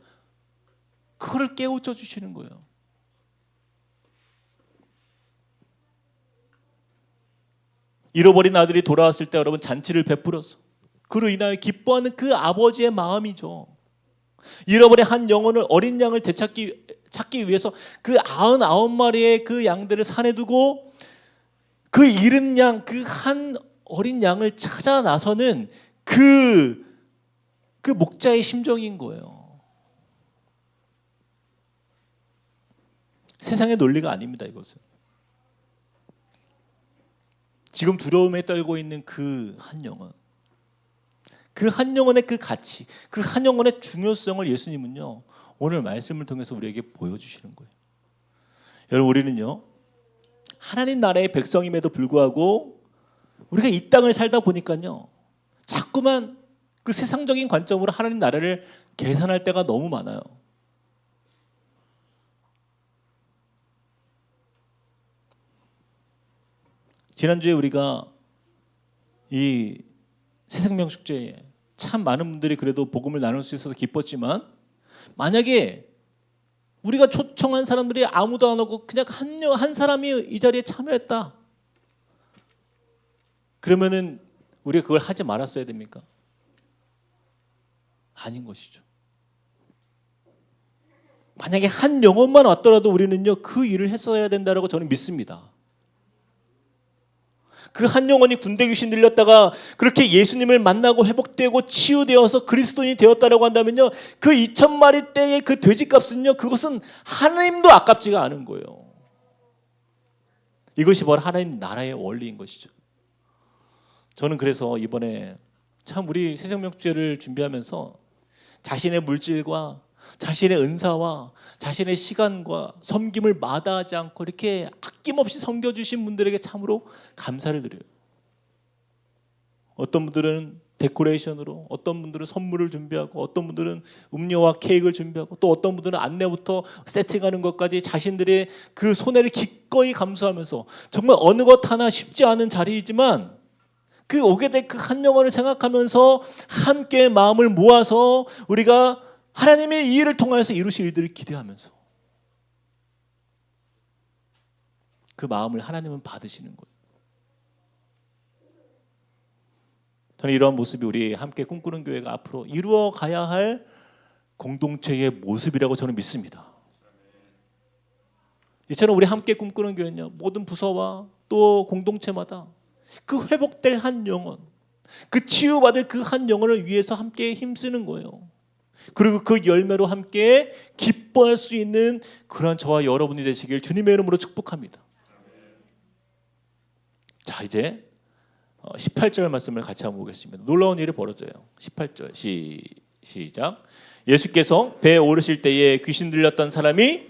[SPEAKER 1] 그거를 깨우쳐 주시는 거예요. 잃어버린 아들이 돌아왔을 때 여러분 잔치를 베풀어서 그로 인하여 기뻐하는 그 아버지의 마음이죠. 잃어버린 한 영혼을, 어린 양을 찾기 위해서 그 99마리의 그 양들을 산에 두고 그 잃은 양, 그 한 어린 양을 찾아 나서는 그 목자의 심정인 거예요. 세상의 논리가 아닙니다. 이것은 지금 두려움에 떨고 있는 그 한 영혼, 그 한 영혼의 그 가치, 그 한 영혼의 중요성을 예수님은요 오늘 말씀을 통해서 우리에게 보여주시는 거예요. 여러분, 우리는요 하나님 나라의 백성임에도 불구하고 우리가 이 땅을 살다 보니까요 자꾸만 그 세상적인 관점으로 하나님 나라를 계산할 때가 너무 많아요. 지난주에 우리가 이 새생명 축제에 참 많은 분들이 그래도 복음을 나눌 수 있어서 기뻤지만, 만약에 우리가 초청한 사람들이 아무도 안 오고 그냥 한 사람이 이 자리에 참여했다, 그러면은 우리가 그걸 하지 말았어야 됩니까? 아닌 것이죠. 만약에 한 영혼만 왔더라도 우리는요 그 일을 했어야 된다고 저는 믿습니다. 그 한 영혼이 군대 귀신 들렸다가 그렇게 예수님을 만나고 회복되고 치유되어서 그리스도인이 되었다라고 한다면요 그 2,000마리대의 그 돼지값은요 그것은 하나님도 아깝지가 않은 거예요. 이것이 바로 하나님 나라의 원리인 것이죠. 저는 그래서 이번에 참 우리 새생명축제를 준비하면서 자신의 물질과 자신의 은사와 자신의 시간과 섬김을 마다하지 않고 이렇게 아낌없이 섬겨주신 분들에게 참으로 감사를 드려요. 어떤 분들은 데코레이션으로, 어떤 분들은 선물을 준비하고, 어떤 분들은 음료와 케이크를 준비하고, 또 어떤 분들은 안내부터 세팅하는 것까지 자신들의 그 손해를 기꺼이 감수하면서 정말 어느 것 하나 쉽지 않은 자리이지만 그 오게 될 그 한 영혼을 생각하면서 함께 마음을 모아서 우리가 하나님의 이 일을 통하여서 이루실 일들을 기대하면서 그 마음을 하나님은 받으시는 거예요. 저는 이러한 모습이 우리 함께 꿈꾸는 교회가 앞으로 이루어 가야 할 공동체의 모습이라고 저는 믿습니다. 이처럼 우리 함께 꿈꾸는 교회는요 모든 부서와 또 공동체마다 그 회복될 한 영혼, 그 치유받을 그 한 영혼을 위해서 함께 힘쓰는 거예요. 그리고 그 열매로 함께 기뻐할 수 있는 그런 저와 여러분이 되시길 주님의 이름으로 축복합니다. 자, 이제 18절 말씀을 같이 한번 보겠습니다. 놀라운 일이 벌어져요. 18절 시작. 예수께서 배에 오르실 때에 귀신 들렸던 사람이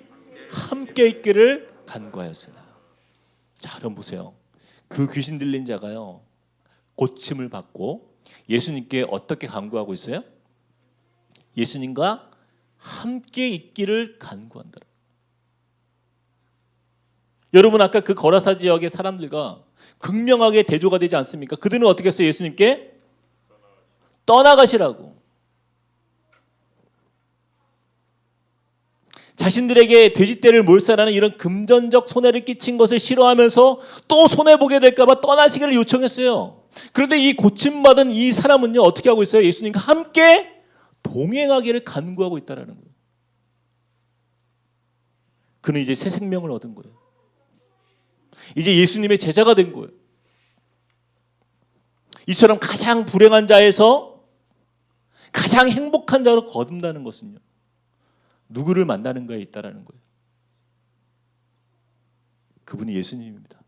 [SPEAKER 1] 함께 있기를 간구하였으나. 자, 여러분 보세요. 그 귀신 들린 자가요 고침을 받고 예수님께 어떻게 간구하고 있어요? 예수님과 함께 있기를 간구한다. 여러분, 아까 그 거라사 지역의 사람들과 극명하게 대조가 되지 않습니까? 그들은 어떻게 했어요? 예수님께 떠나가시라고. 자신들에게 돼지떼를 몰살하는 이런 금전적 손해를 끼친 것을 싫어하면서 또 손해보게 될까 봐 떠나시기를 요청했어요. 그런데 이 고침받은 이 사람은요, 어떻게 하고 있어요? 예수님과 함께 동행하기를 간구하고 있다는 거예요. 그는 이제 새 생명을 얻은 거예요. 이제 예수님의 제자가 된 거예요. 이처럼 가장 불행한 자에서 가장 행복한 자로 거듭나는 것은요, 누구를 만나는가에 있다라는 거예요. 그분이 예수님입니다.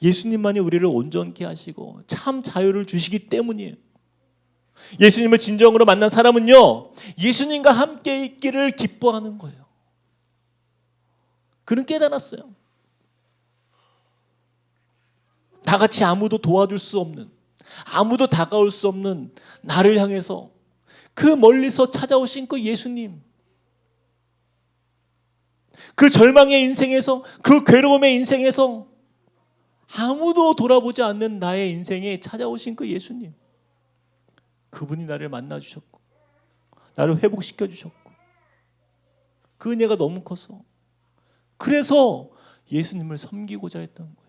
[SPEAKER 1] 예수님만이 우리를 온전케 하시고 참 자유를 주시기 때문이에요. 예수님을 진정으로 만난 사람은요, 예수님과 함께 있기를 기뻐하는 거예요. 그는 깨달았어요. 나같이 아무도 도와줄 수 없는, 아무도 다가올 수 없는 나를 향해서 그 멀리서 찾아오신 그 예수님, 그 절망의 인생에서, 그 괴로움의 인생에서 아무도 돌아보지 않는 나의 인생에 찾아오신 그 예수님, 그분이 나를 만나주셨고 나를 회복시켜주셨고 그 은혜가 너무 커서, 그래서 예수님을 섬기고자 했던 거예요.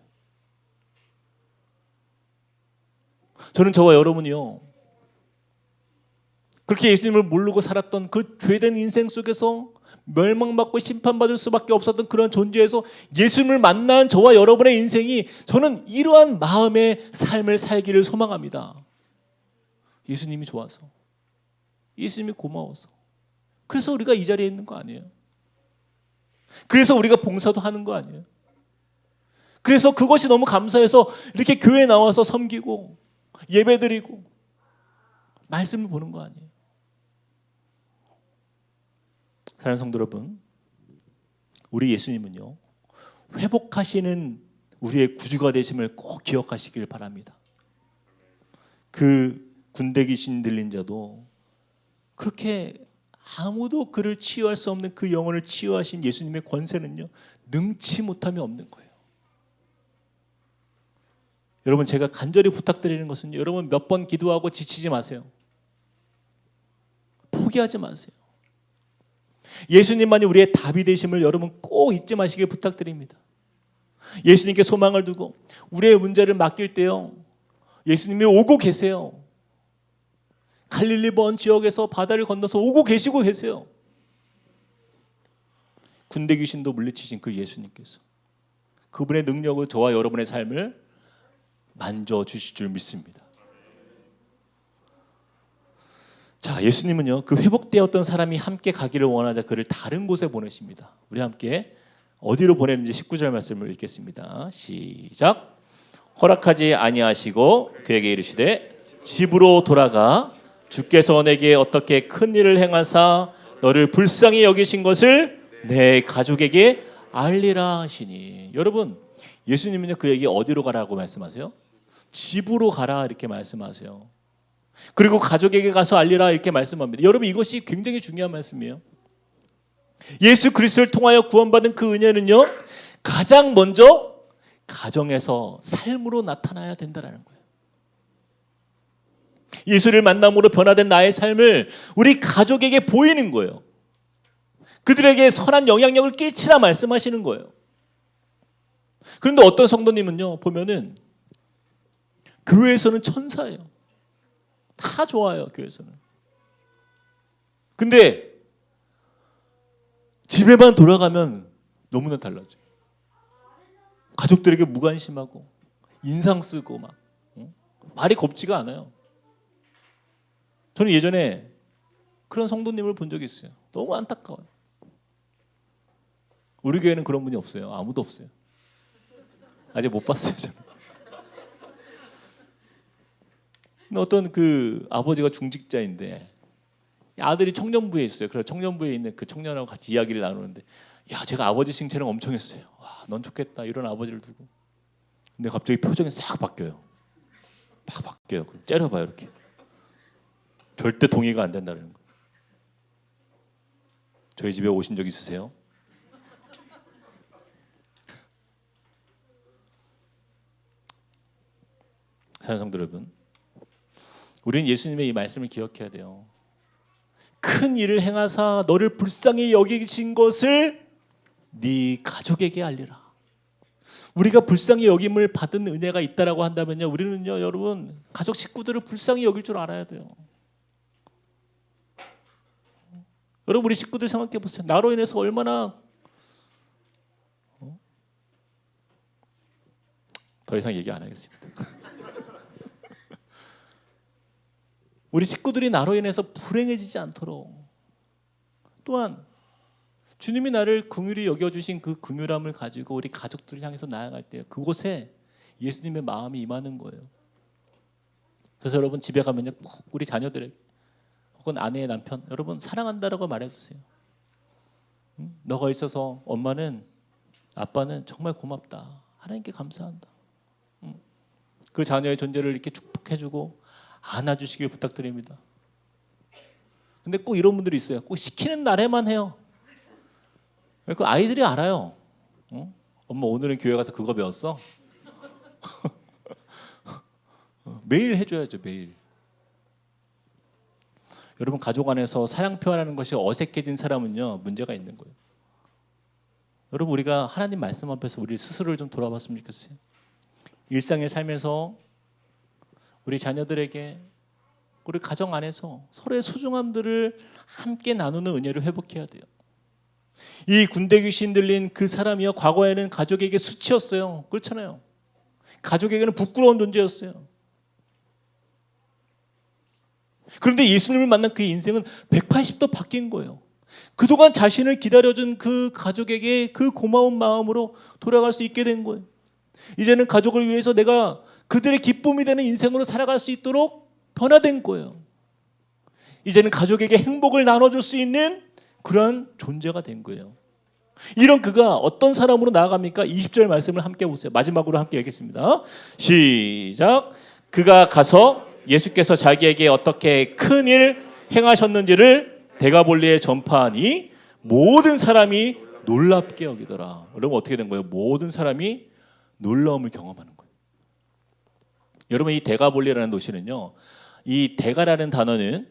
[SPEAKER 1] 저는 저와 여러분이요, 그렇게 예수님을 모르고 살았던 그 죄된 인생 속에서 멸망받고 심판받을 수밖에 없었던 그런 존재에서 예수님을 만난 저와 여러분의 인생이, 저는 이러한 마음의 삶을 살기를 소망합니다. 예수님이 좋아서, 예수님이 고마워서, 그래서 우리가 이 자리에 있는 거 아니에요? 그래서 우리가 봉사도 하는 거 아니에요? 그래서 그것이 너무 감사해서 이렇게 교회에 나와서 섬기고 예배드리고 말씀을 보는 거 아니에요? 사랑하는 성도 여러분, 우리 예수님은요, 회복하시는 우리의 구주가 되심을 꼭 기억하시길 바랍니다. 그 군대 귀신 들린 자도 그렇게 아무도 그를 치유할 수 없는 그 영혼을 치유하신 예수님의 권세는요, 능치 못함이 없는 거예요. 여러분, 제가 간절히 부탁드리는 것은, 여러분 몇 번 기도하고 지치지 마세요. 포기하지 마세요. 예수님만이 우리의 답이 되심을 여러분 꼭 잊지 마시길 부탁드립니다. 예수님께 소망을 두고 우리의 문제를 맡길 때요, 예수님이 오고 계세요. 갈릴리 먼 지역에서 바다를 건너서 오고 계시고 계세요. 군대 귀신도 물리치신 그 예수님께서 그분의 능력을 저와 여러분의 삶을 만져주실 줄 믿습니다. 자, 예수님은요, 그 회복되었던 사람이 함께 가기를 원하자 그를 다른 곳에 보내십니다. 우리 함께 어디로 보내는지 19절 말씀을 읽겠습니다. 시작. 허락하지 아니하시고 그에게 이르시되 집으로 돌아가 주께서 내게 어떻게 큰 일을 행하사 너를 불쌍히 여기신 것을 내 가족에게 알리라 하시니. 여러분, 예수님은요, 그에게 어디로 가라고 말씀하세요? 집으로 가라 이렇게 말씀하세요. 그리고 가족에게 가서 알리라 이렇게 말씀합니다. 여러분, 이것이 굉장히 중요한 말씀이에요. 예수 그리스도를 통하여 구원받은 그 은혜는요, 가장 먼저 가정에서 삶으로 나타나야 된다는 거예요. 예수를 만남으로 변화된 나의 삶을 우리 가족에게 보이는 거예요. 그들에게 선한 영향력을 끼치라 말씀하시는 거예요. 그런데 어떤 성도님은요, 보면은 교회에서는 천사예요. 다 좋아요, 교회에서는. 근데 집에만 돌아가면 너무나 달라져요. 가족들에게 무관심하고 인상 쓰고 막 말이 곱지가 않아요. 저는 예전에 그런 성도님을 본 적이 있어요. 너무 안타까워요. 우리 교회는 그런 분이 없어요. 아무도 없어요. 아직 못 봤어요, 저는. 근데 어떤 그 아버지가 중직자인데 아들이 청년부에 있어요. 그래서 청년부에 있는 그 청년하고 같이 이야기를 나누는데, 야, 제가 아버지 칭찬을 엄청 했어요. 와, 넌 좋겠다, 이런 아버지를 두고. 근데 갑자기 표정이 싹 바뀌어요. 막 바뀌어요. 그럼 째려봐요, 이렇게. 절대 동의가 안 된다는 거예요. 저희 집에 오신 적 있으세요? 사랑하는 성도 여러분, 우리는 예수님의 이 말씀을 기억해야 돼요. 큰 일을 행하사 너를 불쌍히 여기신 것을 네 가족에게 알리라. 우리가 불쌍히 여김을 받은 은혜가 있다라고 한다면요, 우리는요, 여러분, 가족 식구들을 불쌍히 여길 줄 알아야 돼요. 여러분, 우리 식구들 생각해 보세요. 나로 인해서 얼마나 더 이상 얘기 안 하겠습니다. 우리 식구들이 나로 인해서 불행해지지 않도록, 또한 주님이 나를 긍휼히 여겨주신 그 긍휼함을 가지고 우리 가족들을 향해서 나아갈 때 그곳에 예수님의 마음이 임하는 거예요. 그래서 여러분, 집에 가면요, 꼭 우리 자녀들에게 혹은 아내의 남편, 여러분 사랑한다라고 말해주세요. 너가 있어서 엄마는, 아빠는 정말 고맙다, 하나님께 감사한다. 그 자녀의 존재를 이렇게 축복해주고 안아주시길 부탁드립니다. 근데 꼭 이런 분들이 있어요. 꼭 시키는 날에만 해요. 그 아이들이 알아요. 엄마 오늘은 교회 가서 그거 배웠어? 매일 해줘야죠, 매일. 여러분, 가족 안에서 사랑 표현하는 것이 어색해진 사람은요, 문제가 있는 거예요. 여러분, 우리가 하나님 말씀 앞에서 우리 스스로를 좀 돌아봤으면 좋겠어요. 일상의 삶에서 우리 자녀들에게, 우리 가정 안에서 서로의 소중함들을 함께 나누는 은혜를 회복해야 돼요. 이 군대 귀신 들린 그 사람이요, 과거에는 가족에게 수치였어요. 그렇잖아요. 가족에게는 부끄러운 존재였어요. 그런데 예수님을 만난 그의 인생은 180도 바뀐 거예요. 그동안 자신을 기다려준 그 가족에게 그 고마운 마음으로 돌아갈 수 있게 된 거예요. 이제는 가족을 위해서 내가 그들의 기쁨이 되는 인생으로 살아갈 수 있도록 변화된 거예요. 이제는 가족에게 행복을 나눠줄 수 있는 그런 존재가 된 거예요. 이런 그가 어떤 사람으로 나아갑니까? 20절 말씀을 함께 보세요. 마지막으로 함께 읽겠습니다. 시작. 그가 가서 예수께서 자기에게 어떻게 큰 일 행하셨는지를 데가볼리에 전파하니 모든 사람이 놀랍게 여기더라. 여러분, 어떻게 된 거예요? 모든 사람이 놀라움을 경험하는 거예요. 여러분, 이 데가볼리라는 도시는요, 이 데가라는 단어는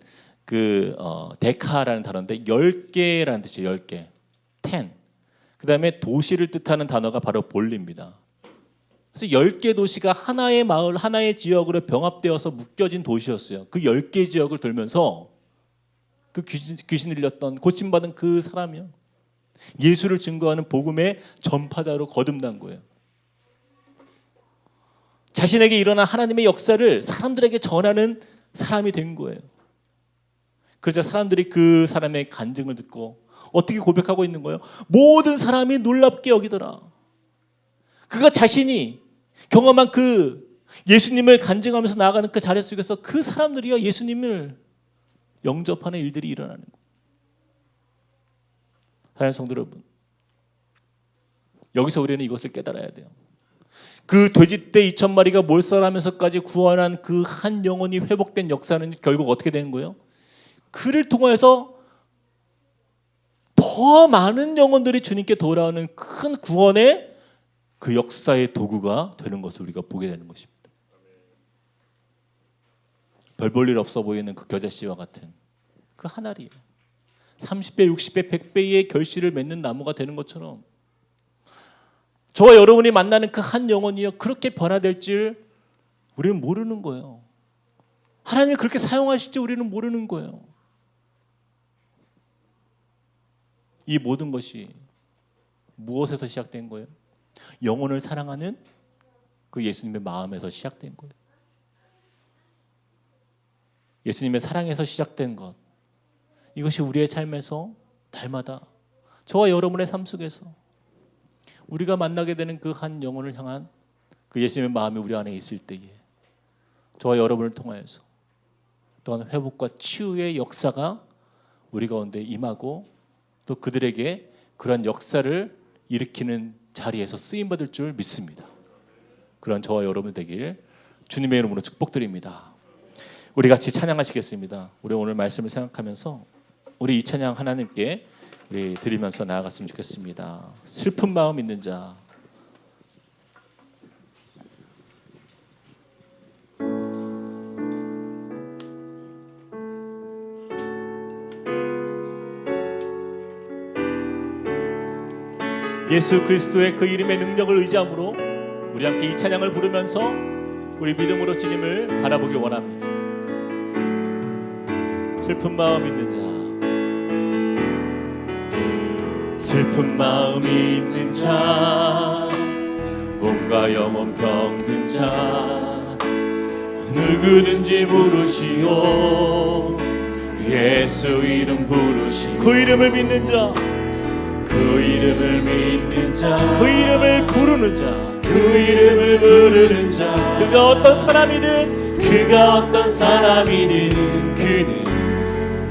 [SPEAKER 1] 데카라는 단어인데 10개라는 뜻이에요. 10개. 10. 그다음에 도시를 뜻하는 단어가 바로 볼리입니다. 그래서 10개 도시가 하나의 마을, 하나의 지역으로 병합되어서 묶여진 도시였어요. 그 10개 지역을 돌면서 그 귀신 들렸던, 고침받은 그 사람이요, 예수를 증거하는 복음의 전파자로 거듭난 거예요. 자신에게 일어난 하나님의 역사를 사람들에게 전하는 사람이 된 거예요. 그래서 사람들이 그 사람의 간증을 듣고 어떻게 고백하고 있는 거예요? 모든 사람이 놀랍게 여기더라. 그가 자신이 경험한 그 예수님을 간증하면서 나아가는 그 자리 속에서 그 사람들이요, 예수님을 영접하는 일들이 일어나는 거예요. 사랑하는 성도 여러분, 여기서 우리는 이것을 깨달아야 돼요. 그 돼지떼 2,000마리가 몰살하면서까지 구원한 그 한 영혼이 회복된 역사는 결국 어떻게 되는 거예요? 그를 통해서 더 많은 영혼들이 주님께 돌아오는 큰 구원의 그 역사의 도구가 되는 것을 우리가 보게 되는 것입니다. 별 볼 일 없어 보이는 그 겨자씨와 같은 그 한 알이에요. 30배, 60배, 100배의 결실을 맺는 나무가 되는 것처럼 저와 여러분이 만나는 그 한 영혼이요, 그렇게 변화될 줄 우리는 모르는 거예요. 하나님이 그렇게 사용하실지 우리는 모르는 거예요. 이 모든 것이 무엇에서 시작된 거예요? 영혼을 사랑하는 그 예수님의 마음에서 시작된 거예요. 예수님의 사랑에서 시작된 것, 이것이 우리의 삶에서 날마다 저와 여러분의 삶 속에서 우리가 만나게 되는 그 한 영혼을 향한 그 예수님의 마음이 우리 안에 있을 때에 저와 여러분을 통하여서 또한 회복과 치유의 역사가 우리 가운데 임하고 또 그들에게 그런 역사를 일으키는 자리에서 쓰임받을 줄 믿습니다. 그런 저와 여러분 되길 주님의 이름으로 축복드립니다. 우리 같이 찬양하시겠습니다. 우리 오늘 말씀을 생각하면서 우리 이 찬양 하나님께 우리 드리면서 나아갔으면 좋겠습니다. 슬픈 마음 있는 자, 예수 그리스도의 그 이름의 능력을 의지함으로 우리 함께 이 찬양을 부르면서 우리 믿음으로 주님을 바라보길 원합니다. 슬픈 마음 있는 자, 슬픈 마음이 있는 자, 몸과 영혼 병든 자, 누구든지 부르시오. 예수 이름 부르시오. 그 이름을 믿는 자, 그 이름을 믿는 자, 그 이름을 부르는 자, 그 이름을 부르는 자, 그가 어떤 사람이든, 그가 어떤 사람이든, 그는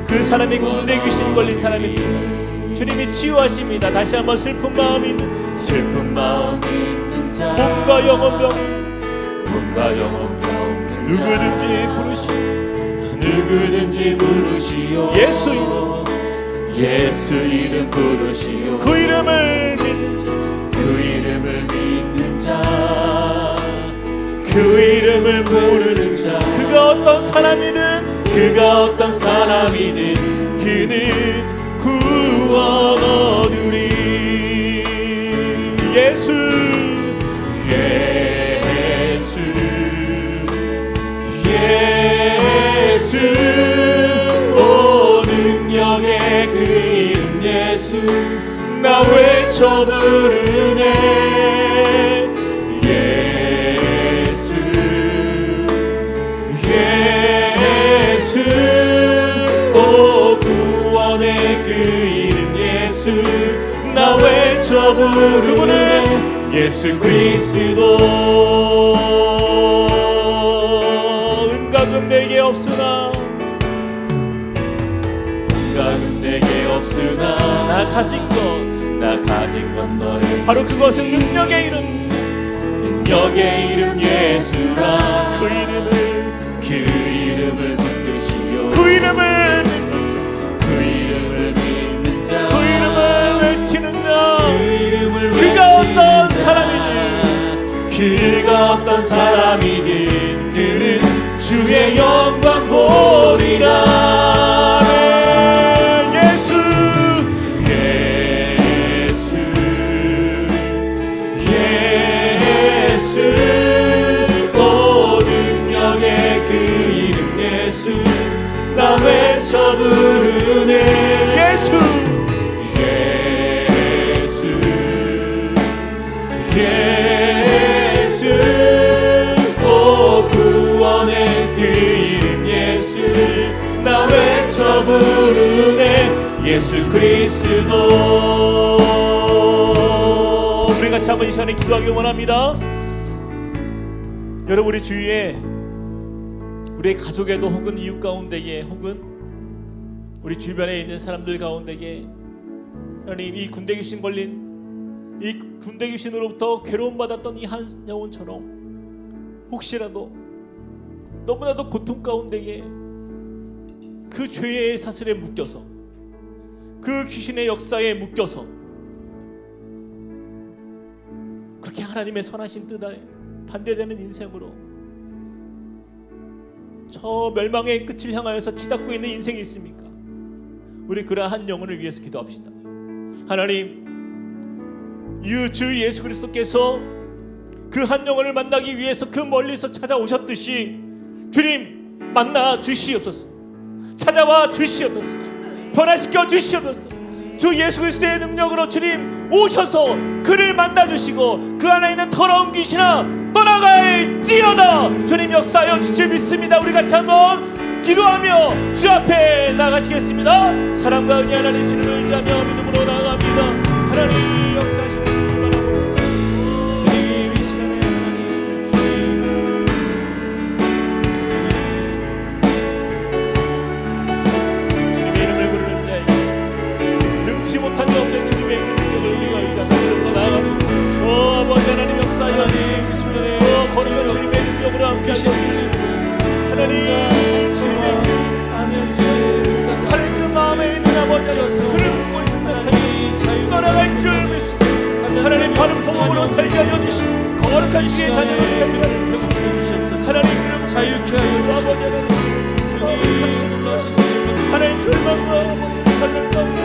[SPEAKER 1] 그 사람이 군대 귀신 걸린 사람입니다. 주님이 치유하십니다. 다시 한번 슬픈 마음이 있는, 슬픈 마음이 있는 자, 몸과 영혼 병든, 몸과 영혼 병든 누구든지 부르시오. 누구든지 부르시오. 예수 이름, 예수 이름 부르시오. 그 이름을 믿는 자, 그 이름을 믿는 자, 그 이름을 부르는 자, 그가 어떤 사람이든, 그가 어떤 사람이든, 그는 구원 얻으리. 예수, 예수, 예수, 오 능력의 그 이름 예수, 나 외쳐 부르네. 예수, 예수, 오 구원의 그 이름 예수, 나 외쳐 부르네. 그분은 예수 그리스도. 은과금 내게 없으나, 은과금 내게 없으나, 나 가진 것, 나 가진 것 너의 바로 그것은 능력의 이름, 능력의 이름 예수라. 그 이름을 붙드시오. 그 이름을 믿는 자, 그 이름을 믿는 자, 그 이름을 외치는 자, 그 이름을 그가 어떤 사람이든, 그가 어떤 사람이든, 그는 주의 영광 보리라. 예수, 예수, 예수, 오 능력의 그 이름 예수, 나 외쳐 부르네. 예수, 예수, 예수, 오 구원의 그 이름 예수, 나 외쳐 부르네. 예수 그리스도. 우리 같이 한번 이 시간에 기도하길 원합니다. 여러분, 우리 주위에, 우리의 가족에도, 혹은 이웃 가운데에, 혹은 우리 주변에 있는 사람들 가운데에 하나님, 이 군대 귀신 걸린, 이 군대 귀신으로부터 괴로움받았던 이 한 영혼처럼 혹시라도 너무나도 고통 가운데에 그 죄의 사슬에 묶여서, 그 귀신의 역사에 묶여서 그렇게 하나님의 선하신 뜻에 반대되는 인생으로 저 멸망의 끝을 향하여서 치닫고 있는 인생이 있습니까? 우리 그러한 영혼을 위해서 기도합시다. 하나님, 주 예수 그리스도께서 그 한 영혼을 만나기 위해서 그 멀리서 찾아오셨듯이 주님 만나 주시옵소서. 찾아와 주시옵소서. 변화시켜 주시옵소서. 주 예수 그리스도의 능력으로 주님 오셔서 그를 만나주시고 그 안에 있는 더러운 귀신아 떠나갈지어다. 주님 역사하여 주실 믿습니다. 우리 같이 한번 기도하며 주 앞에 나가시겠습니다. 사랑과 은혜 하나님 주를 의지하며 믿음으로 나아갑니다. 하나님 역사하시는 주님 바라고, 주님 이 시간에 하나님 주님의 이름을 부르는 자에게 능치 못한 데 없는 주님의 그 능력을 우리가 의지하며 믿음으로 나아갑니다. 아버지 하나님 역사하여 주시옵소서. 거룩한 주님의 능력으로 함께 하시옵소서. 하나님 하나님 그 마음에 있는 아버지 하나님 그를 묻고 있는 하나님 떠나갈 줄 믿습니다. 하나님 바른 복음으로 살게 하여 주시고 거룩한 주의 자녀로 살게 하여 주시옵소서. 하나님 그를 자유케 하여 아버지 하나님 상심과 하나님 절망과 삶을 가운데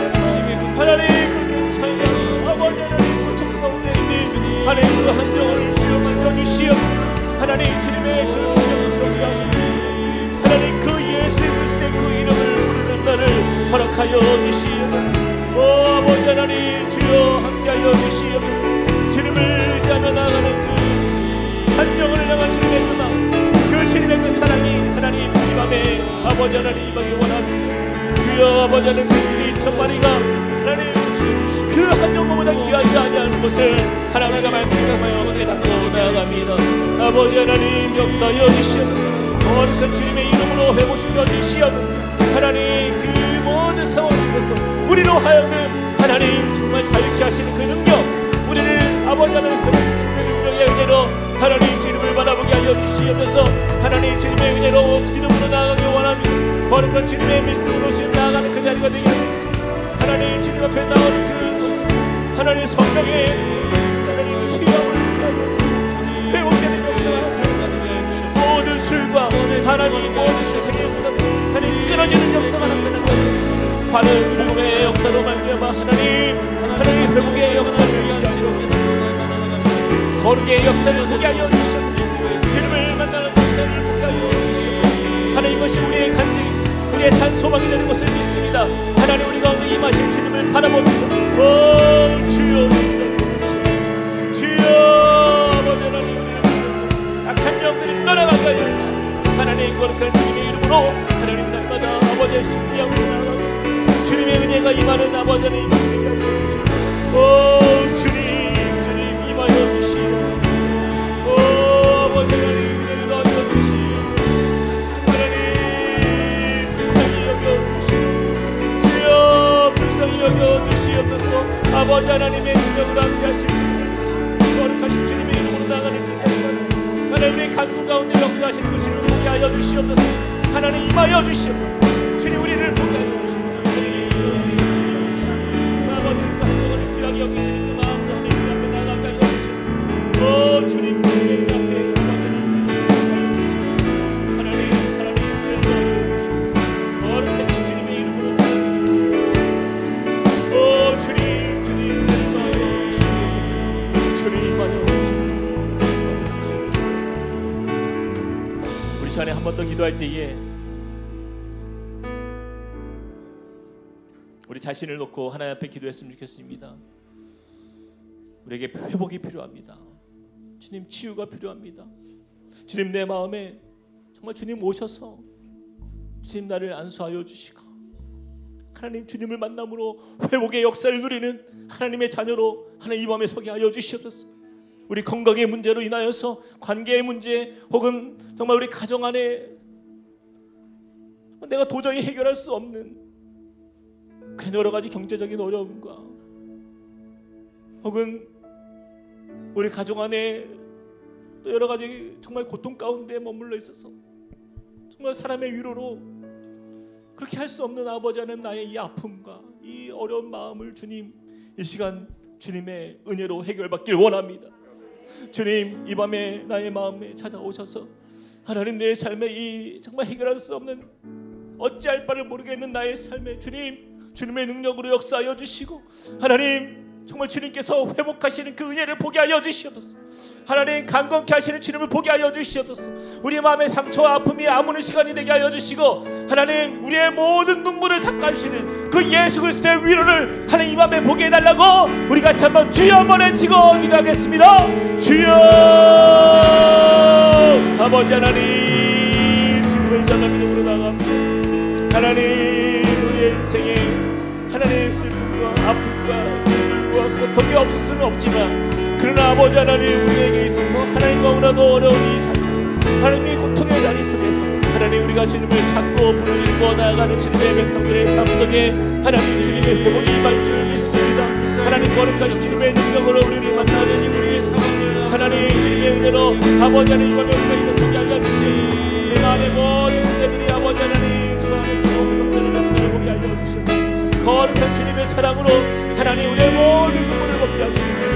[SPEAKER 1] 하나님 그렇게 차이하는 아버지 하나님 고통 가운데 있는 하나님 그 한 영혼을 주여 만져 허락하여 주시옵소서. 오 아버지 하나님 주여 함께하여 주시옵소서. 주님을 의지하며 나아가는 그 한 영혼을 향한 주님의 그 마음, 그 주님의 그 사랑이 하나님 이 밤에 아버지 하나님 임하기 원합니다. 주여 아버지 하나님 그 2,000마리가 하나님 그 한 영혼보다 귀하지 아니하는 것을 하나님과 말씀하여 깨닫고 나아갑니다. 아버지 하나님 역사여 주시옵소서. 거룩한 주님의 이름으로 회복시켜 주시옵소서. 하나님 그 모든 상황 속에서 우리로 하여금 하나님 정말 자유케 하시는 그 능력, 우리를 아버지 하나님 그 능력의 은혜로 하나님 주님을 바라보게 하여 주시옵소서. 하나님 주님의 은혜로 믿음으로 나아가기 원합니다. 거룩한 주님의 말씀으로 지금 나아가는 그 자리가 되게 하옵소서. 하나님 주님 앞에 나오는 그 하나님 성령의 하나님 시험을 회복되는 역사가 모든 술과 하나님 모든 세상의 무덤 하나님 끊어지는 역사가 나타나는 것입니다. 바른 복음의 역사로 말미암아 하나님 회복의 역사를 거룩의 역사를 보게 하여 주시옵소서. 주님을 만나는 역사를 보게 하여 주시옵소서. 하나님 이것이 우리의 간증 우리의 산 소망이 되는 것을 믿습니다. 하나님 우리 가운데 임하신 주님을 바라봅니다. 오 주여 주여 아버지 하나님 악한 영들이 떠나가게 하여 주시옵소서. 하나님 거룩한 주님의 이름으로 하나님 날마다 아버지의 신비함으로 나아가고 주님의 은혜가 임하는 아버지 하나님 오 주님 임하여 주시옵소서. 오 아버지 하나님 은혜를 넣어 주시옵소서. 하나님 불쌍히 여겨주시옵소서. 주여 불쌍히 여겨주시옵소서. 아버지 하나님의 능력으로 함께 하실 주님 거룩하신 주님의 이름으로 나가는 그 하나님 우리의 간구 가운데 역사하시는 그 주님을 보게 하여 주시옵소서. 하나님 임하여 주시옵소서. 주님 우리를 보게 하여 주시옵소서. 아버지를 그 한동안을 귀하게 여기시는 그 마음으로 하나님 주 앞에 나가게 하여 주시옵소서. 오 주님 주님 앞에 하나님 거룩하신 주님의 이름으로 오 주님 주님 임하여 주시옵소서. 우리 시간에 한 번 더 기도할 때에 우리 자신을 놓고 하나님 앞에 기도했으면 좋겠습니다. 우리에게 회복이 필요합니다. 주님 치유가 필요합니다. 주님 내 마음에 정말 주님 오셔서 주님 나를 안수하여 주시고 하나님 주님을 만남으로 회복의 역사를 누리는 하나님의 자녀로 하나님 이 밤에 서게 하여 주시옵소서. 우리 건강의 문제로 인하여서 관계의 문제 혹은 정말 우리 가정 안에 내가 도저히 해결할 수 없는 그 여러 가지 경제적인 어려움과 혹은 우리 가정 안에 또 여러 가지 정말 고통 가운데 머물러 있어서 정말 사람의 위로로 그렇게 할 수 없는 아버지 하나님 나의 이 아픔과 이 어려운 마음을 주님 이 시간 주님의 은혜로 해결받길 원합니다. 주님 이 밤에 나의 마음에 찾아오셔서 하나님 내 삶에 이 정말 해결할 수 없는 어찌할 바를 모르겠는 나의 삶에 주님의 능력으로 역사하여 주시고 하나님 정말 주님께서 회복하시는 그 은혜를 보게 하여 주시옵소서. 하나님 강건케 하시는 주님을 보게 하여 주시옵소서. 우리 마음의 상처와 아픔이 아무는 시간이 되게 하여 주시고 하나님 우리의 모든 눈물을 닦아주시는 그 예수 그리스도의 위로를 하나님 이 밤에 보게 해달라고 우리 같이 한번 주여 한번 외치고 기도하겠습니다. 주여 아버지 하나님 주님의 전화 믿음으로 나갑니다. 하나님 우리의 인생에 하나님의 슬픔과 아픔과 고통이 없을 수는 없지만 그러나 아버지 하나님 우리에게 있어서 하나님 너무나도 어려운 이 자리 하나님의 고통의 자리 속에서 하나님 우리가 주님을 찾고 부르짖고 나아가는 주님의 백성들의 삶 속에 하나님 주님의 회복이 임할 줄 믿습니다. 하나님 거룩하신 주님의 능력으로 우리를 만나주신 줄 믿습니다. 하나님 주님의 은혜로 아버지 하나님 이 밤에 우리가 일어서게 하여 주시옵소서. 내 마음의 모든 문제들이 아버지 하나님 주 안에서 회복되는 역사를 보게 하여 주시옵소서. 거룩한 주님의 사랑으로 하나님 우리의 모든 눈물을 먹게 하시는 주님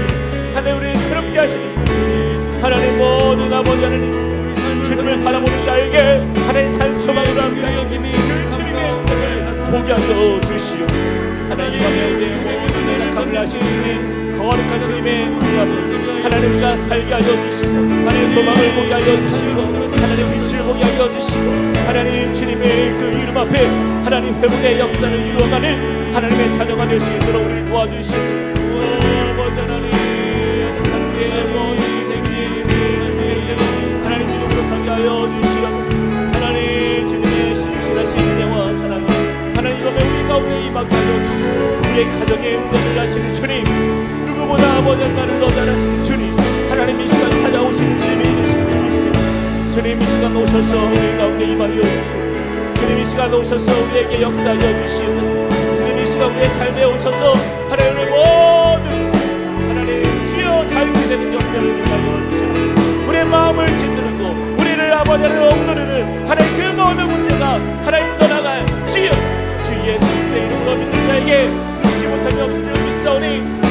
[SPEAKER 1] 하나님 우리를 새롭게 하시는 주님 하나님 모든 아버지 하나님 주님을 바라보는 자에게 하나님 산소망으로 함께 하시는 그 주님의 은혜를 보게 하여 주시옵소서. 하나님 우리의 모든 참으하신 주님, 거룩한 주님의 은혜로 하나님 우리가 살게 하여 주시고, 하나님 소망을 보게 하여 주시고, 하나님 빛을 보게 하여 주시고, 하나님 주님의 그 이름 앞에 하나님 회복의 역사를 이루어가는 하나님의 자녀가 될 수 있도록 우리를 도와주시고, 아버지 하나님, 하나님의 모든 인생이 주님의 이름으로 하나님 믿음으로 살게 하여 주시옵소서. 하나님 주님의 신실하신 은혜와 사랑, 하나님 이번에 우리 가운데 임하게 하여 주시고, 우리의 가정에 은혜를 하시는 주님, 누구보다 아버지 하나님 더 잘하시는 주님, 하나님 이 시간 찾아오시는 주님이 되시는 믿습니다. 주님 이 시간 오셔서 우리 가운데 임하여 주시고, 주님 이 시간 오셔서 우리에게 역사하여 주시옵소서. 주님 이 시간 우리의 삶에 오셔서 하나님의 모든 하나님 주여 자유케 되는 역사를 임하여 주시옵소서. 우리의 마음을 짓누르고 우리를 아버지 하나님 억누르는 하나님 그 모든 문제가 하나님 떠나갈 주여, 주 예수 그리스도의 이름으로 믿는 자에게 믿지 못함이 없으리라 믿사오니,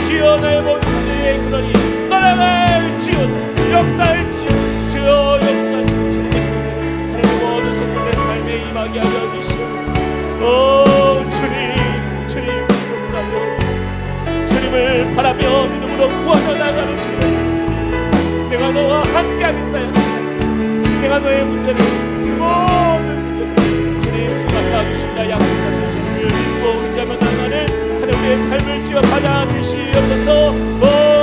[SPEAKER 1] 주여 나의 모든 문제에 그러니 떠나갈 주여, 역사할 주여 역사하시는 주님의 하나님 모든 성도의 삶에 임하게 하여 주시옵소서. 주님 역사하여 주님을 바라며 믿음으로 구하며 나가는 주님, 내가 너와 함께하겠다 약속하시고, 내가 너의 문제를 모든 문제를 주님 맡아주신다 약속하신 주님을 믿고 의지하며 나가는 하나님의 삶을 주여 받아주시옵소서.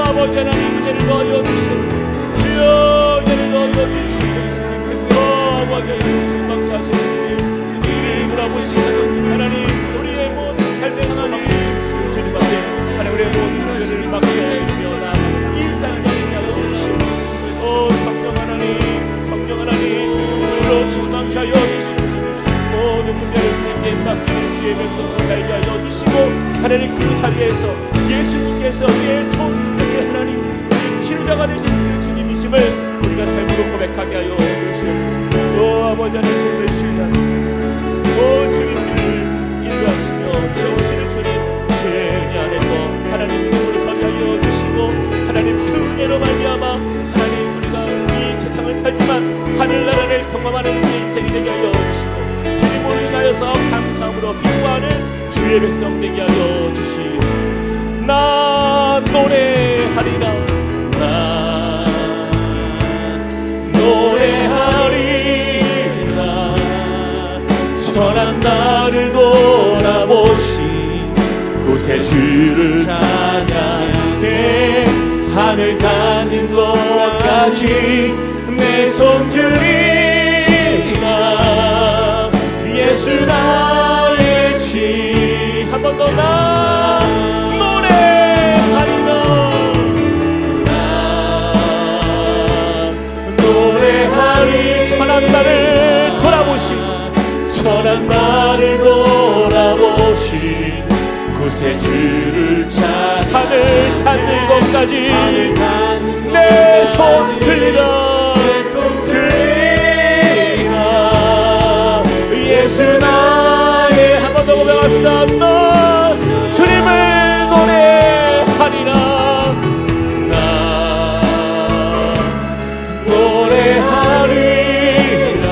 [SPEAKER 1] 아버지 하나님 문제를 넣어 주시옵소서. 주여 은혜를 넣어 주시옵소서. 아버지 하나님 주님 맡아주신 주님, 우리를 돌아보시는 하나님, 우리의 모든 삶의 소망 주시옵소서. 주님 앞에 하나님 우리의 모든 문제를 맡겨드리며 나아가는 이 자리에 하여 주시옵소서. 성령 하나님 오늘로 충만케 하여 주시옵소서. 모든 문제를 주님께 맡기는 주의 백성을 살게 하여 주시고, 하나님 그 자리에서 예수님께서 우리의 좋은 문제를 하나님 우리 치료자가 되신 그 주님이심을 우리가 삶으로 고백하게 하여 주시옵소서. 아버지 하나님 주님을 신뢰하는 주님을 인도하시며 채우시는 주님, 주의 은혜 안에서 하나님 믿음으로 서게 하여 주시고, 하나님 그 은혜로 말미암아 하나님 우리가 이 세상을 살지만 하늘나라를 경험하는 우리의 인생이 되게 하여 주시고, 주님으로 인하여서 감사함으로 기뻐하는 주의 백성 되게 하여 주시옵소서. 나 노래하리라, 나 노래하리라, 선한 나를 돌아보신 곳에 주를 찬양해, 하늘 닿는 곳까지 내 손 들이라. 예수 나의 지, 한 번 더 나 노래하리라, 나 노래하리. 선한 나를 돌아보신, 선한 나를 돌아보신 곳에 주를 찬양해, 하늘 닿는 곳까지 내 손 들리라. 예수 나의, 한 번 더 고백합시다. 나 주님을 노래하리라, 나 노래하리라.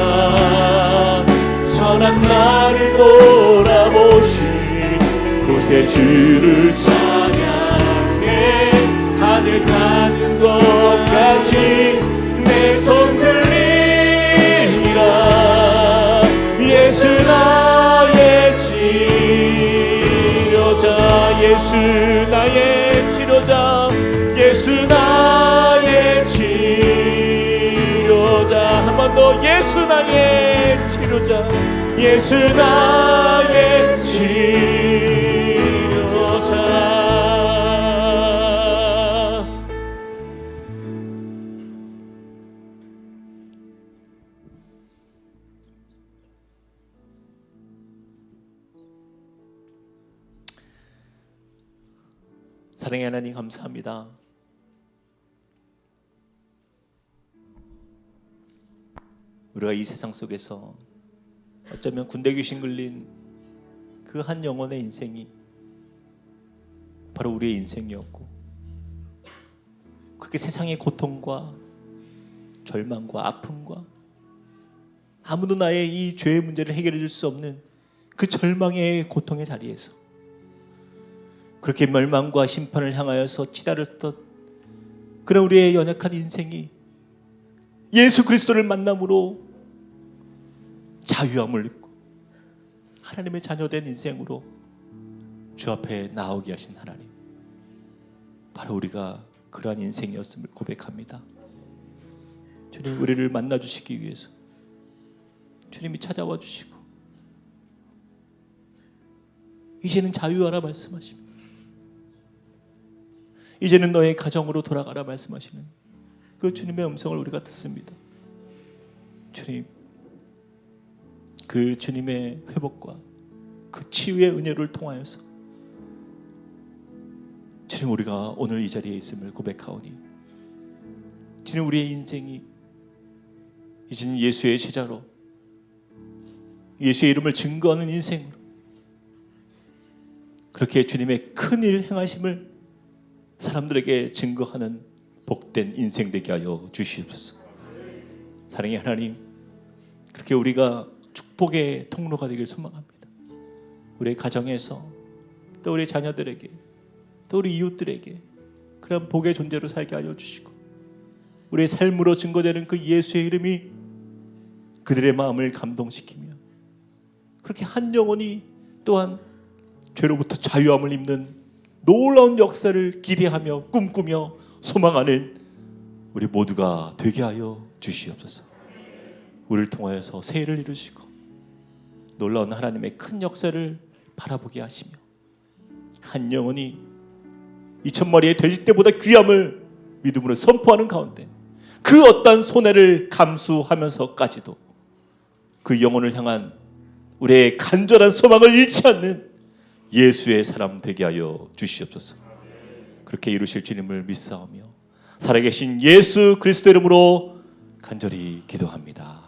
[SPEAKER 1] 선한 나를 돌아보신 곳에 주를 찬양해, 하늘 닿는 곳까지 내 손 들리라. 예수 나의 치료자, 예수 나의 치료자, 예수 나의 치료자. 한 번 더, 예수 나의 치료자, 예수 나의 치료자. 사랑의 하나님 감사합니다. 우리가 이 세상 속에서 어쩌면 군대 귀신 걸린 그 한 영혼의 인생이 바로 우리의 인생이었고, 그렇게 세상의 고통과 절망과 아픔과 아무도 나의 이 죄의 문제를 해결해 줄 수 없는 그 절망의 고통의 자리에서 그렇게 멸망과 심판을 향하여서 치달았던 그런 우리의 연약한 인생이 예수 그리스도를 만남으로 자유함을 입고 하나님의 자녀된 인생으로 주 앞에 나오게 하신 하나님, 바로 우리가 그러한 인생이었음을 고백합니다. 주님, 우리를 만나주시기 위해서 주님이 찾아와 주시고 이제는 자유하라 말씀하십니다. 이제는 너의 가정으로 돌아가라 말씀하시는 그 주님의 음성을 우리가 듣습니다. 주님, 그 주님의 회복과 그 치유의 은혜를 통하여서 주님, 우리가 오늘 이 자리에 있음을 고백하오니 주님, 우리의 인생이 이제는 예수의 제자로 예수의 이름을 증거하는 인생으로 그렇게 주님의 큰일 행하심을 사람들에게 증거하는 복된 인생 되게 하여 주시옵소서. 사랑의 하나님, 그렇게 우리가 축복의 통로가 되길 소망합니다. 우리의 가정에서, 또 우리 자녀들에게, 또 우리 이웃들에게 그런 복의 존재로 살게 하여 주시고, 우리의 삶으로 증거되는 그 예수의 이름이 그들의 마음을 감동시키며 그렇게 한 영혼이 또한 죄로부터 자유함을 입는 놀라운 역사를 기대하며 꿈꾸며 소망하는 우리 모두가 되게 하여 주시옵소서. 우리를 통하여서 새해를 이루시고 놀라운 하나님의 큰 역사를 바라보게 하시며 한 영혼이 2000마리의 돼지떼보다 귀함을 믿음으로 선포하는 가운데 그 어떠한 손해를 감수하면서까지도 그 영혼을 향한 우리의 간절한 소망을 잃지 않는 예수의 사람 되게 하여 주시옵소서. 그렇게 이루실 주님을 믿사오며 살아계신 예수 그리스도 이름으로 간절히 기도합니다.